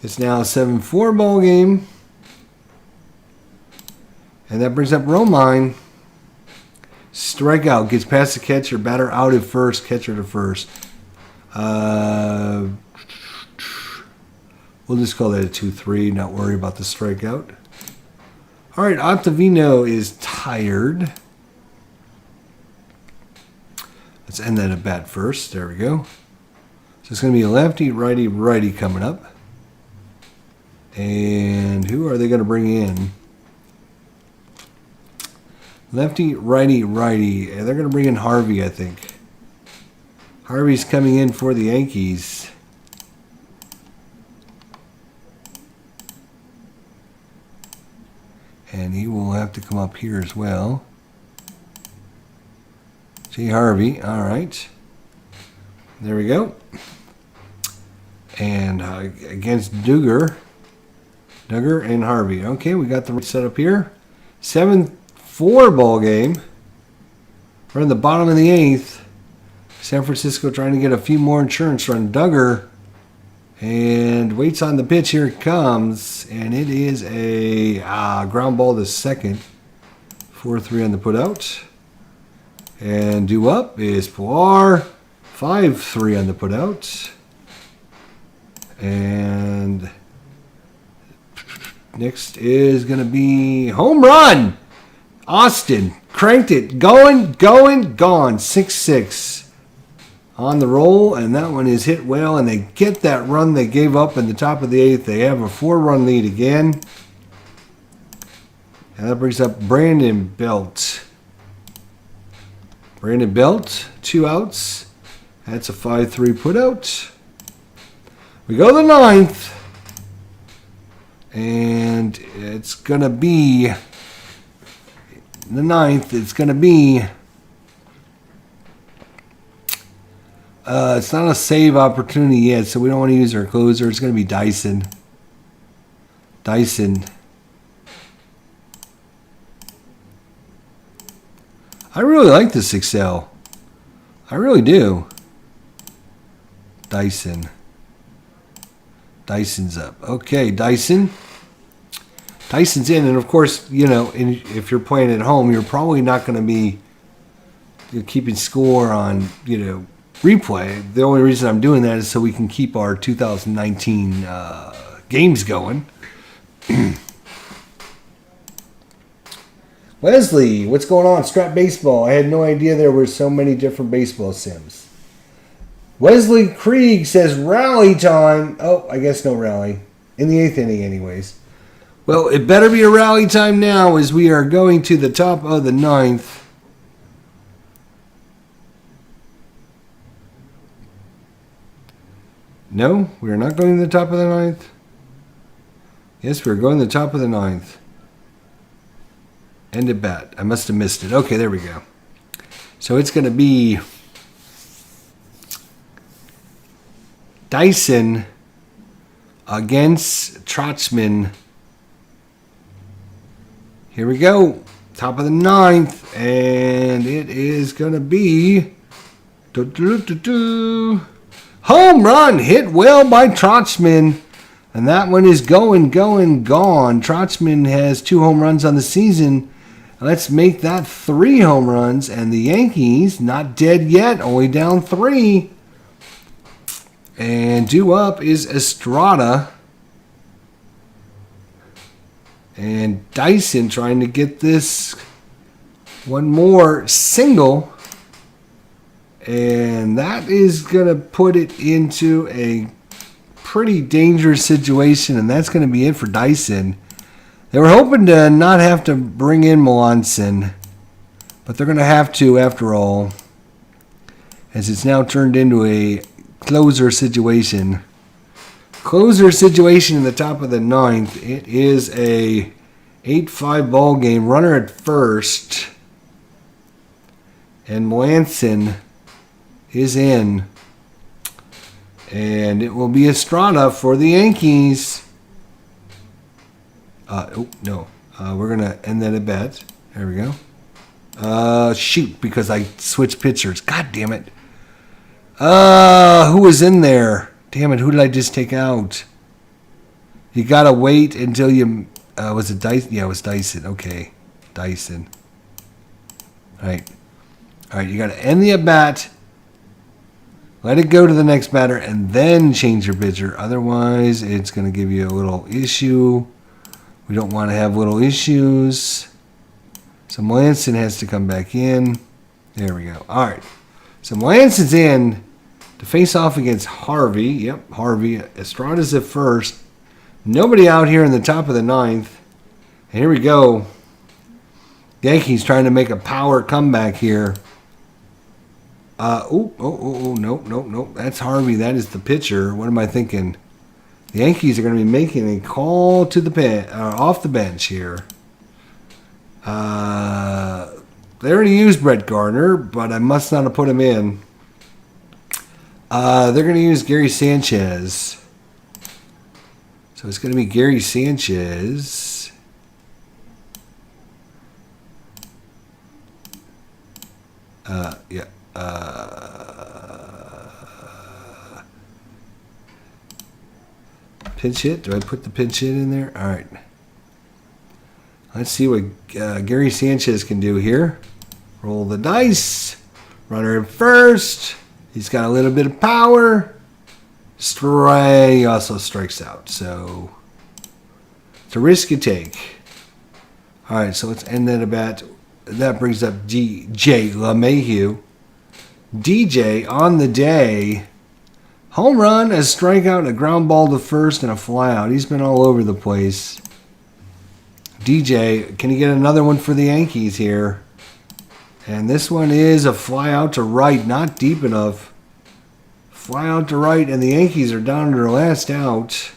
It's now a 7-4 ball game. And that brings up Romine. Strikeout. Gets past the catcher. Batter out at first. Catcher to first. We'll just call that a 2-3. Not worry about the strikeout. All right. Ottavino is tired. Let's end that at bat first. There we go. So it's going to be a lefty, righty, righty coming up. And who are they going to bring in? Lefty, righty, righty. They're going to bring in Harvey, I think. Harvey's coming in for the Yankees. And he will have to come up here as well. See Harvey. All right. There we go. And against Duggar and Harvey. Okay, we got the set up here. 7-4 ball game. We're in the bottom of the 8th. San Francisco trying to get a few more insurance run. Duggar and waits on the pitch. Here it comes. And it is a ground ball to second. 4-3 on the put out. And due up is Pilar. 5-3 on the put out. And next is going to be home run. Austin cranked it. Going, gone. 6-6 on the roll. And that one is hit well. And they get that run they gave up in the top of the 8th. They have a 4-run lead again. And that brings up Brandon Belt. Brandon Belt, 2 outs. That's a 5-3 put out. We go to the 9th. And it's going to be the 9th. It's going to be it's not a save opportunity yet, so we don't want to use our closer. It's going to be Dyson. I really like this Excel. I really do. Dyson's up. Okay, Dyson's in, and of course, you know, if you're playing at home, you're probably not going to be keeping score on, you know, replay. The only reason I'm doing that is so we can keep our 2019 games going. Wesley, what's going on? Strap Baseball. I had no idea there were so many different baseball sims. Wesley Krieg says rally time. Oh, I guess no rally. In the 8th inning anyways. Well, it better be a rally time now as we are going to the top of the 9th. No, we are not going to the top of the 9th. Yes, we're going to the top of the 9th. End at bat. I must have missed it. Okay, there we go. So it's going to be Dyson against Trotman. Here we go. Top of the 9th. And it is going to be home run. Hit well by Trotman. And that one is going, gone. Trotman has 2 home runs on the season. Let's make that 3 home runs. And the Yankees, not dead yet, only down 3. And due up is Estrada. And Dyson trying to get this one more single. And that is going to put it into a pretty dangerous situation. And that's going to be it for Dyson. They were hoping to not have to bring in Melanson, but they're going to have to after all, as it's now turned into a closer situation. Closer situation in the top of the 9th. It is a 8-5 ball game. Runner at first, and Melanson is in, and it will be Estrada for the Yankees. We're going to end that at bat. There we go. Shoot, because I switched pitchers. God damn it. Who was in there? Damn it, who did I just take out? You gotta wait until you... was it Dyson? Yeah, it was Dyson. Okay, Dyson. Alright, you gotta end the at-bat. Let it go to the next batter, and then change your pitcher. Otherwise, it's gonna give you a little issue. We don't want to have little issues. So Melanson has to come back in. There we go. Alright, so Melanson's in to face off against Harvey. Yep, Harvey. Estrada's at first. Nobody out here in the top of the ninth. And here we go. Yankees trying to make a power comeback here. No. That's Harvey. That is the pitcher. What am I thinking? The Yankees are going to be making a call to the off the bench here. They already used Brett Gardner, but I must not have put him in. They're going to use Gary Sanchez. So it's going to be Gary Sanchez. Pinch hit. Do I put the pinch hit in there? All right. Let's see what Gary Sanchez can do here. Roll the dice. Runner at first. He's got a little bit of power. He also strikes out. So it's a risk you take. All right, so let's end that at bat. That brings up DJ LeMahieu. DJ on the day. Home run, a strikeout, a ground ball to first, and a flyout. He's been all over the place. DJ, can you get another one for the Yankees here? And this one is a flyout to right, not deep enough. Flyout to right, and the Yankees are down to their last out.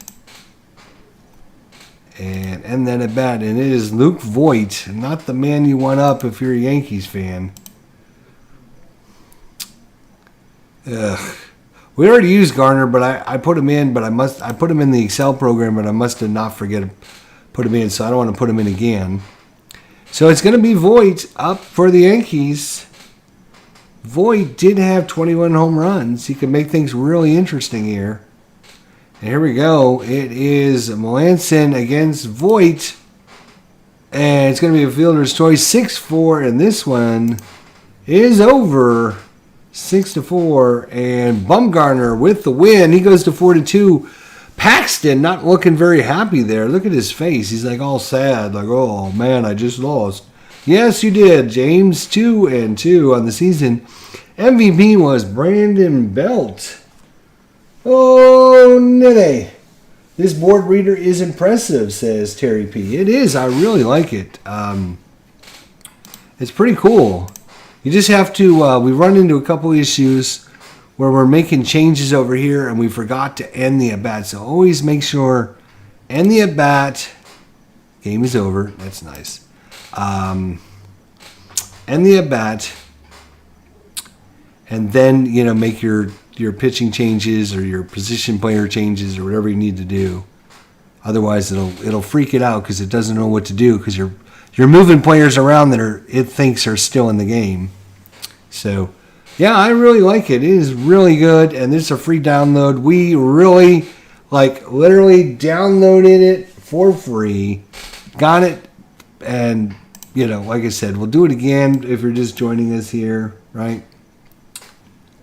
And then at bat, and it is Luke Voit, not the man you want up if you're a Yankees fan. Ugh. We already used Garner, but I put him in, but I put him in the Excel program, but I must have not forget to put him in, so I don't want to put him in again. So it's going to be Voit up for the Yankees. Voit did have 21 home runs. He could make things really interesting here. And here we go. It is Melanson against Voit. And it's going to be a fielder's choice. 6-4. And this one is over. 6-4. And Bumgarner with the win. He goes to 4-2. Paxton not looking very happy there. Look at his face. He's like all sad. Like, oh, man, I just lost. Yes, you did, James. 2-2 on the season. MVP was Brandon Belt. Oh, Nene. This board reader is impressive, says Terry P. It is. I really like it. It's pretty cool. You just have to, we run into a couple issues where we're making changes over here and we forgot to end the at-bat. So always make sure, end the at-bat. Game is over. That's nice. End the at-bat. And then, make your pitching changes or your position player changes or whatever you need to do. Otherwise, it'll freak it out because it doesn't know what to do because you're moving players around that it thinks are still in the game. So, yeah, I really like it. It is really good, and it's a free download. We really, literally downloaded it for free, got it, and, like I said, we'll do it again if you're just joining us here, right?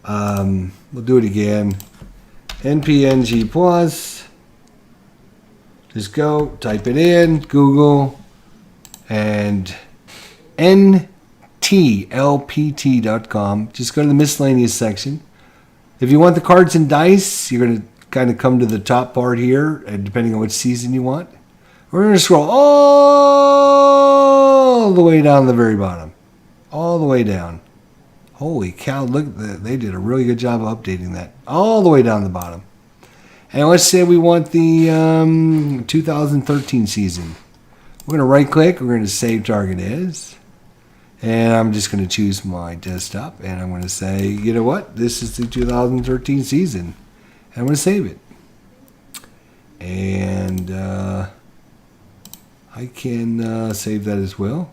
We'll do it again. NPNG Plus. Just go, type it in, Google, and NTLPT.com. Just go to the miscellaneous section. If you want the cards and dice, you're going to kind of come to the top part here, and depending on which season you want. We're going to scroll all the way down to the very bottom. All the way down. Holy cow, look, they did a really good job of updating that. All the way down the bottom. And let's say we want the 2013 season. We're going to right click, we're going to save target as. And I'm just going to choose my desktop and I'm going to say, you know what, this is the 2013 season. And I'm going to save it. And I can save that as well.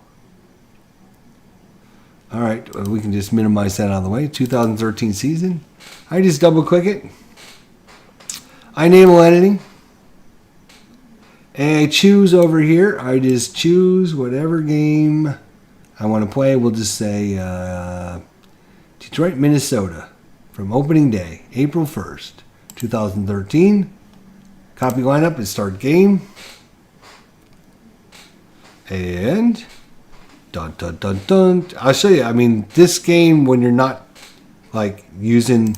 All right, we can just minimize that out of the way. 2013 season. I just double click it. I enable editing. And I choose over here. I just choose whatever game I want to play. We'll just say Detroit, Minnesota from opening day, April 1st, 2013. Copy lineup and start game. And dun dun dun dun. I'll show you. I mean, this game, when you're not like using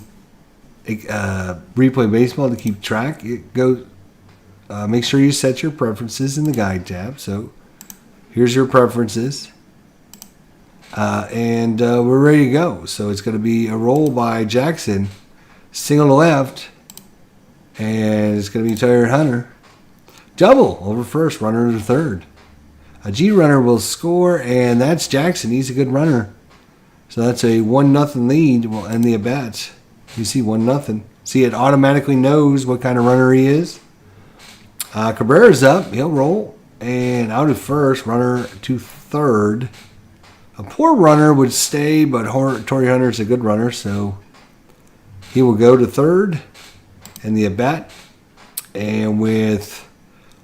replay baseball to keep track, it goes. Make sure you set your preferences in the guide tab. So here's your preferences. And we're ready to go. So it's going to be a roll by Jackson, single to left, and it's going to be Tyler Hunter. Double over first, runner to third. A G runner will score, and that's Jackson. He's a good runner. So that's a 1-0 lead. We'll end the at-bats. You see 1-0. See, it automatically knows what kind of runner he is. Cabrera's up. He'll roll. And out at first, runner to third. A poor runner would stay, but Torrey Hunter's a good runner, so he will go to third in the at-bat. And with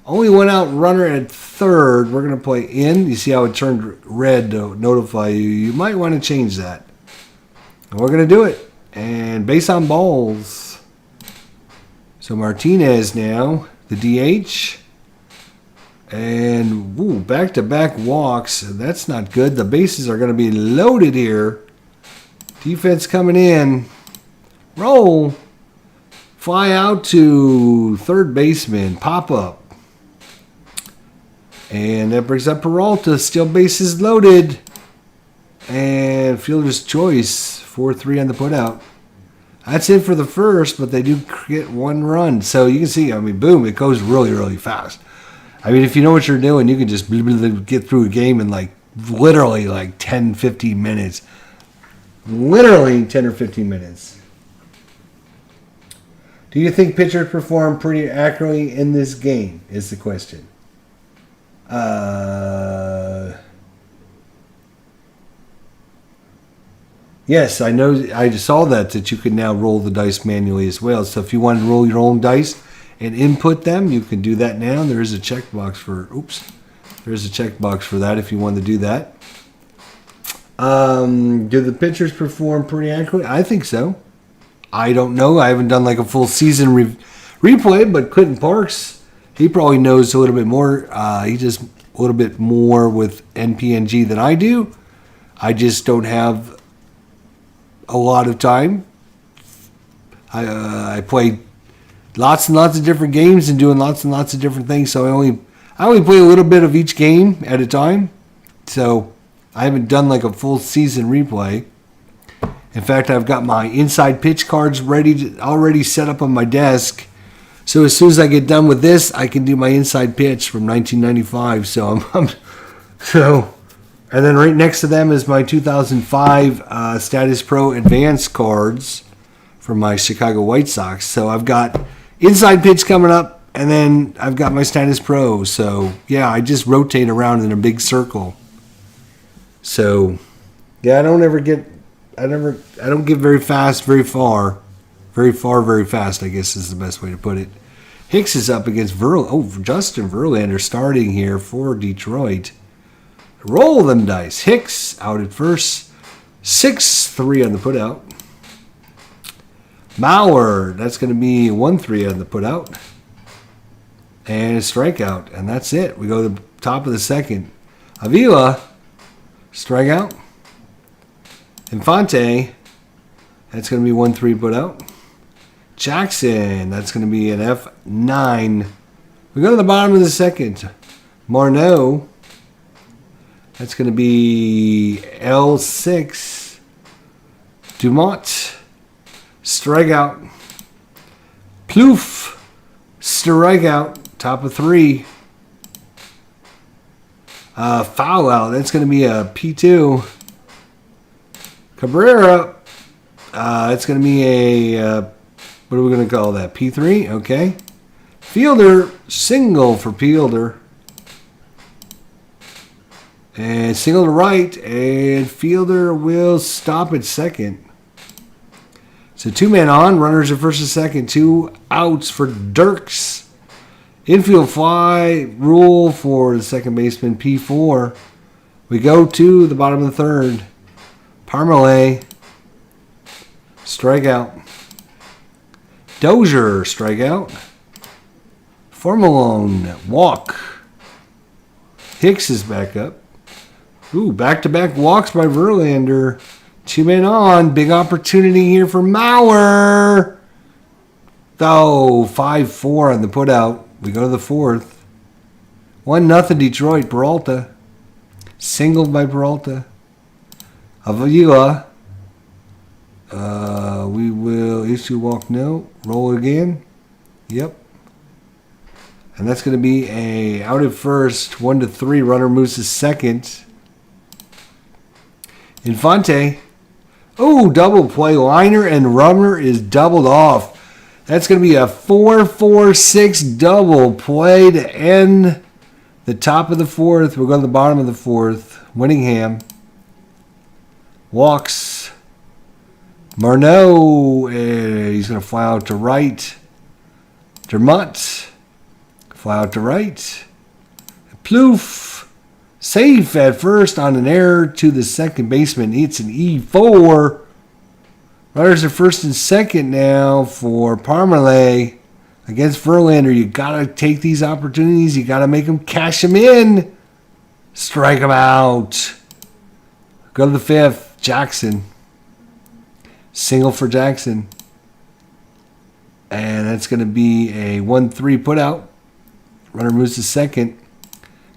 only one out runner at third, we're going to play in. You see how it turned red to notify you. You might want to change that. And we're going to do it. And base on balls. So Martinez now, the DH. And back-to-back walks. That's not good. The bases are going to be loaded here. Defense coming in. Roll. Fly out to third baseman. Pop up. And that brings up Peralta. Still bases loaded. And fielder's choice. 4-3 on the putout. That's it for the first, but they do get one run. So you can see, I mean, boom, it goes really, really fast. I mean, if you know what you're doing, you can just get through a game in like literally like 10, 15 minutes. Literally 10 or 15 minutes. Do you think pitchers perform pretty accurately in this game is the question. Yes, I know. I saw that you can now roll the dice manually as well. So if you want to roll your own dice and input them, you can do that now. There is a checkbox for. There's a checkbox for that if you want to do that. Do the pitchers perform pretty accurately? I think so. I don't know. I haven't done like a full season replay, but Clinton Parks, he probably knows a little bit more. He does a little bit more with NPNG than I do. I just don't have a lot of time. I play lots and lots of different games and doing lots and lots of different things. So I only play a little bit of each game at a time. So I haven't done like a full season replay. In fact, I've got my inside pitch cards already set up on my desk. So as soon as I get done with this, I can do my inside pitch from 1995. So and then right next to them is my 2005 Status Pro Advanced cards from my Chicago White Sox. So I've got inside pitch coming up, and then I've got my Status Pro. So yeah, I just rotate around in a big circle. So yeah, I don't get very fast, very far, very fast, I guess is the best way to put it. Hicks is up against Justin Verlander starting here for Detroit. Roll them dice. Hicks out at first. 6-3 on the putout. Mauer, that's going to be 1-3 on the putout. And a strikeout. And that's it. We go to the top of the second. Avila, strikeout. Infante, that's going to be 1-3 putout. Jackson, that's going to be an F9. We go to the bottom of the second. Marneau, that's going to be L6. Dumont, strikeout. Plouffe, strikeout. Top of 3. Foul out. That's going to be a P2. Cabrera, it's going to be a, what are we going to call that? P3? Okay. Fielder, single for Fielder. And single to right, and fielder will stop at second. So 2 men on, runners at first and second, 2 outs for Dirks. Infield fly rule for the second baseman, P4. We go to the bottom of the third. Parmalee, strikeout. Dozier, strikeout. Formalone, walk. Hicks is back up. Ooh, back-to-back walks by Verlander. 2 men on. Big opportunity here for Mauer. Oh, 5-4 on the putout. We go to the fourth. 1-0 Detroit. Peralta. Singled by Peralta. Avila. We will issue walk. No. Roll again. Yep. And that's going to be a out at first. 1-3. Runner moves to second. Infante. Oh, double play. Liner and runner is doubled off. That's going to be a 4-4-6 double play to end the top of the fourth. We're going to the bottom of the fourth. Winningham walks. Marneau. He's going to fly out to right. Dermott. Fly out to right. Plouffe. Safe at first on an error to the second baseman. It's an E4. Runners are first and second now for Parmalee against Verlander. You got to take these opportunities. You got to make them cash them in. Strike them out. Go to the fifth. Jackson. Single for Jackson. And that's going to be a 1-3 putout. Runner moves to second.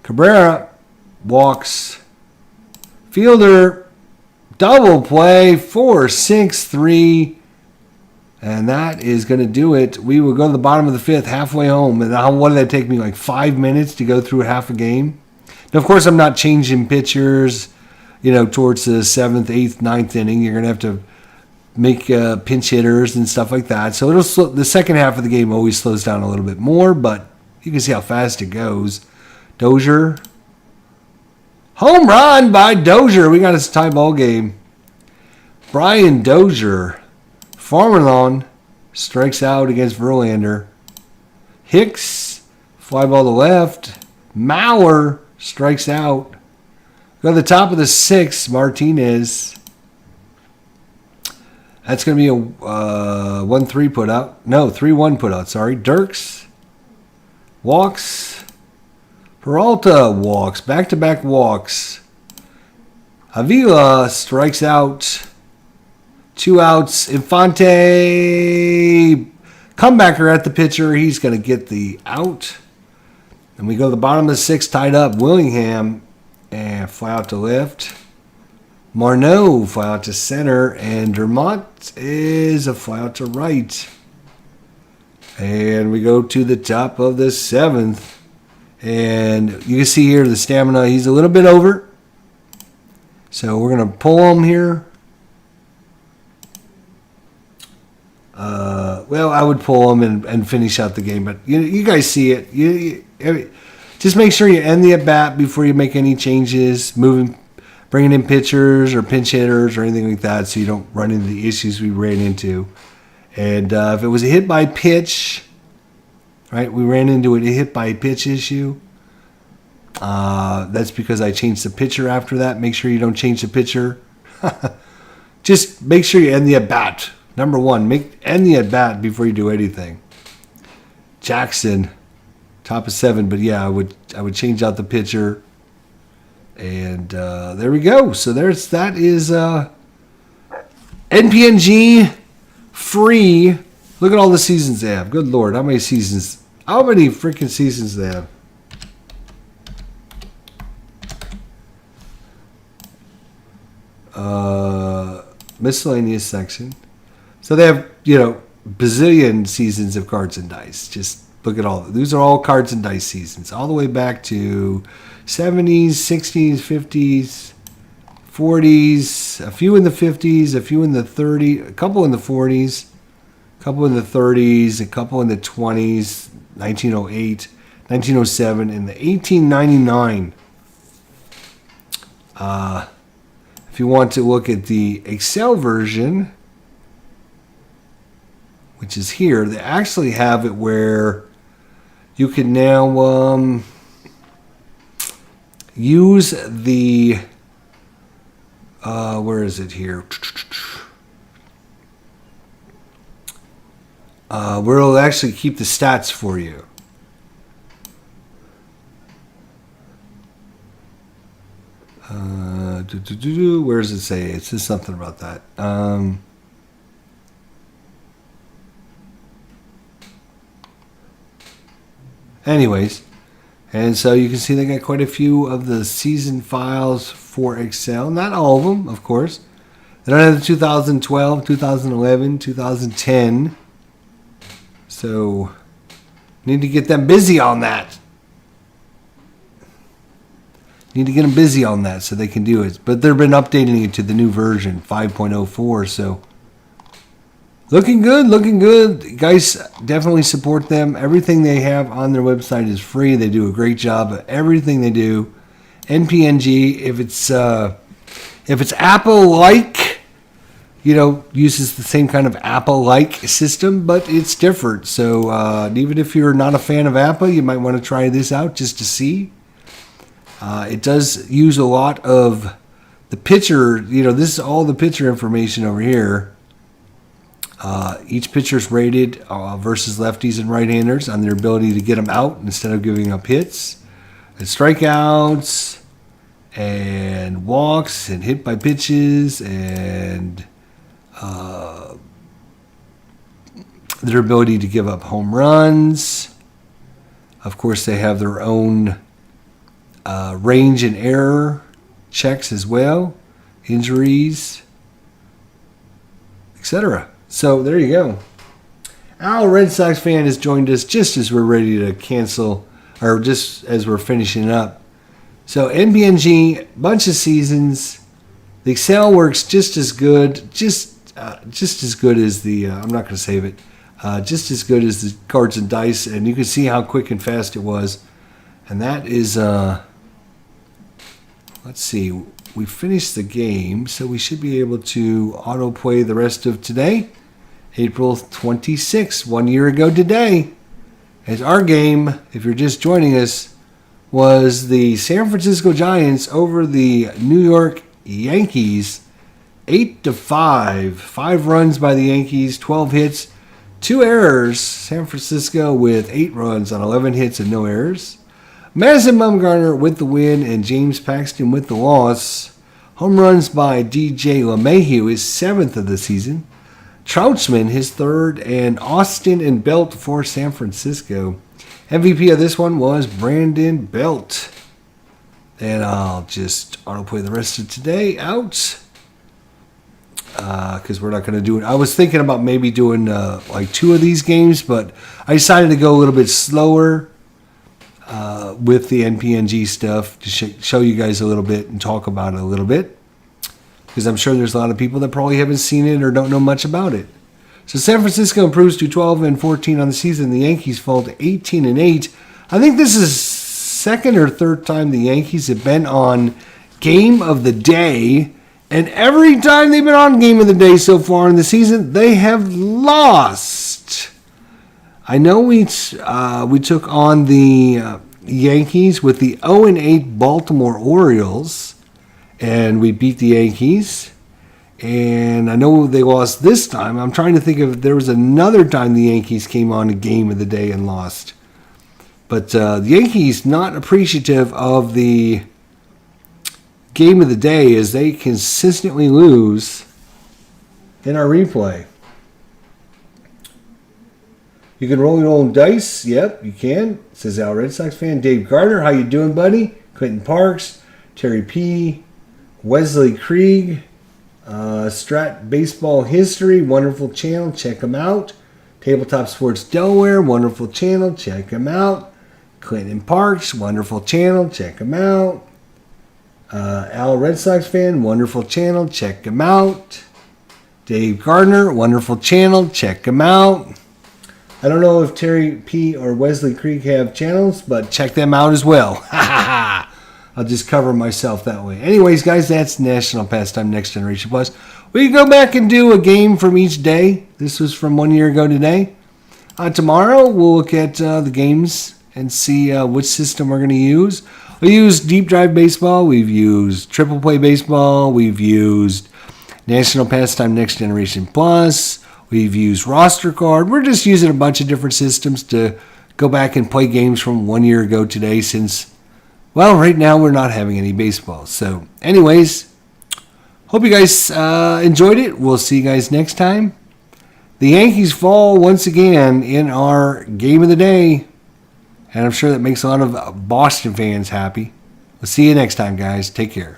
Cabrera walks. Fielder, double play, 4-6-3. And that is going to do it. We will go to the bottom of the fifth, halfway home. And what did that take me, like 5 minutes to go through half a game? Now, of course, I'm not changing pitchers, towards the 7th, 8th, 9th inning. You're going to have to make pinch hitters and stuff like that. So the second half of the game always slows down a little bit more, but you can see how fast it goes. Dozier. Home run by Dozier. We got a tie ball game. Brian Dozier. Farmerlawn strikes out against Verlander. Hicks. Fly ball to left. Mauer strikes out. Go to the top of the sixth. Martinez. That's going to be a 1-3 putout. No, 3-1 putout. Sorry. Dirks. Walks. Peralta walks. Back-to-back walks. Avila strikes out. 2 outs. Infante. Comebacker at the pitcher. He's going to get the out. And we go to the bottom of the sixth, tied up. Willingham. And fly out to left. Marneau fly out to center. And Dermott is a fly out to right. And we go to the top of the seventh. And you can see here the stamina, he's a little bit over. So we're going to pull him here. Well, I would pull him and finish out the game. But you guys see it. Just make sure you end the at-bat before you make any changes. Bringing in pitchers or pinch hitters or anything like that so you don't run into the issues we ran into. And if it was a hit by pitch... Right, we ran into a hit by pitch issue. That's because I changed the pitcher after that. Make sure you don't change the pitcher. Just make sure you end the at-bat. Number one, end the at-bat before you do anything. Jackson, top of 7, but yeah, I would change out the pitcher. And there we go. So that is NPNG free. Look at all the seasons they have. Good Lord, how many seasons? How many freaking seasons they have? Miscellaneous section. So they have, bazillion seasons of cards and dice. Just look at all. These are all cards and dice seasons. All the way back to 70s, 60s, 50s, 40s, a few in the 50s, a few in the 30s, a couple in the 40s, a couple in the 30s, a couple in the 20s, 1908, 1907, and the 1899 If you want to look at the Excel version, which is here, they actually have it where you can now use the, where is it here? Where it'll actually keep the stats for you. Where does it say? It says something about that. Anyways, and so you can see they got quite a few of the season files for Excel. Not all of them, of course. They don't have the 2012, 2011, 2010. So, need to get them busy on that. Need to get them busy on that so they can do it. But they've been updating it to the new version, 5.04. So, looking good, looking good. Guys, definitely support them. Everything they have on their website is free. They do a great job of everything they do. NPNG, if it's Apple-like, uses the same kind of Apple-like system, but it's different. So even if you're not a fan of Apple, you might want to try this out just to see. It does use a lot of the pitcher. This is all the pitcher information over here. Each pitcher is rated versus lefties and right-handers on their ability to get them out instead of giving up hits and strikeouts and walks and hit by pitches and their ability to give up home runs. Of course, they have their own range and error checks as well, injuries, etc. So there you go. Al, Red Sox fan, has joined us just as we're ready to cancel, or just as we're finishing up. So NPNG, bunch of seasons. The Excel works just as good, just as good as the. I'm not going to save it. Just as good as the cards and dice, and you can see how quick and fast it was. And that is. Let's see. We finished the game, so we should be able to autoplay the rest of today. April 26th, 1 year ago today, as our game, if you're just joining us, was the San Francisco Giants over the New York Yankees, 8-5. 5 runs by the Yankees, 12 hits, 2 errors. San Francisco with 8 runs on 11 hits and no errors. Madison Bumgarner with the win and James Paxton with the loss. Home runs by DJ LeMahieu, his 7th of the season. Troutsman, his 3rd, and Austin and Belt for San Francisco. MVP of this one was Brandon Belt. And I'll just autoplay the rest of today out. Because we're not going to do it. I was thinking about maybe doing like 2 of these games, but I decided to go a little bit slower with the NPNG stuff to show you guys a little bit and talk about it a little bit. Because I'm sure there's a lot of people that probably haven't seen it or don't know much about it. So San Francisco improves to 12-14 on the season. The Yankees fall to 18-8. I think this is 2nd or 3rd time the Yankees have been on Game of the Day. And every time they've been on Game of the Day so far in the season, they have lost. I know we took on the Yankees with the 0-8 Baltimore Orioles. And we beat the Yankees. And I know they lost this time. I'm trying to think if there was another time the Yankees came on a Game of the Day and lost. But the Yankees not appreciative of the Game of the Day as they consistently lose in our replay. You can roll your own dice. Yep, you can. Says Al, Red Sox fan. Dave Gardner, how you doing, buddy? Clinton Parks, Terry P., Wesley Krieg, Strat Baseball History, wonderful channel, check them out. Tabletop Sports Delaware, wonderful channel, check them out. Clinton Parks, wonderful channel, check them out. Al, Red Sox fan, wonderful channel, check him out. Dave Gardner, wonderful channel, check him out. I don't know if Terry P. or Wesley Krieg have channels, but check them out as well. I'll just cover myself that way. Anyways, guys, that's National Pastime Next Generation Plus. We can go back and do a game from each day. This was from 1 year ago today. Tomorrow, we'll look at the games and see which system we're going to use. We used Deep Drive Baseball. We've used Triple Play Baseball. We've used National Pastime Next Generation Plus. We've used Roster Card. We're just using a bunch of different systems to go back and play games from 1 year ago today since, well, right now we're not having any baseball. So, anyways, hope you guys enjoyed it. We'll see you guys next time. The Yankees fall once again in our game of the day. And I'm sure that makes a lot of Boston fans happy. We'll see you next time, guys. Take care.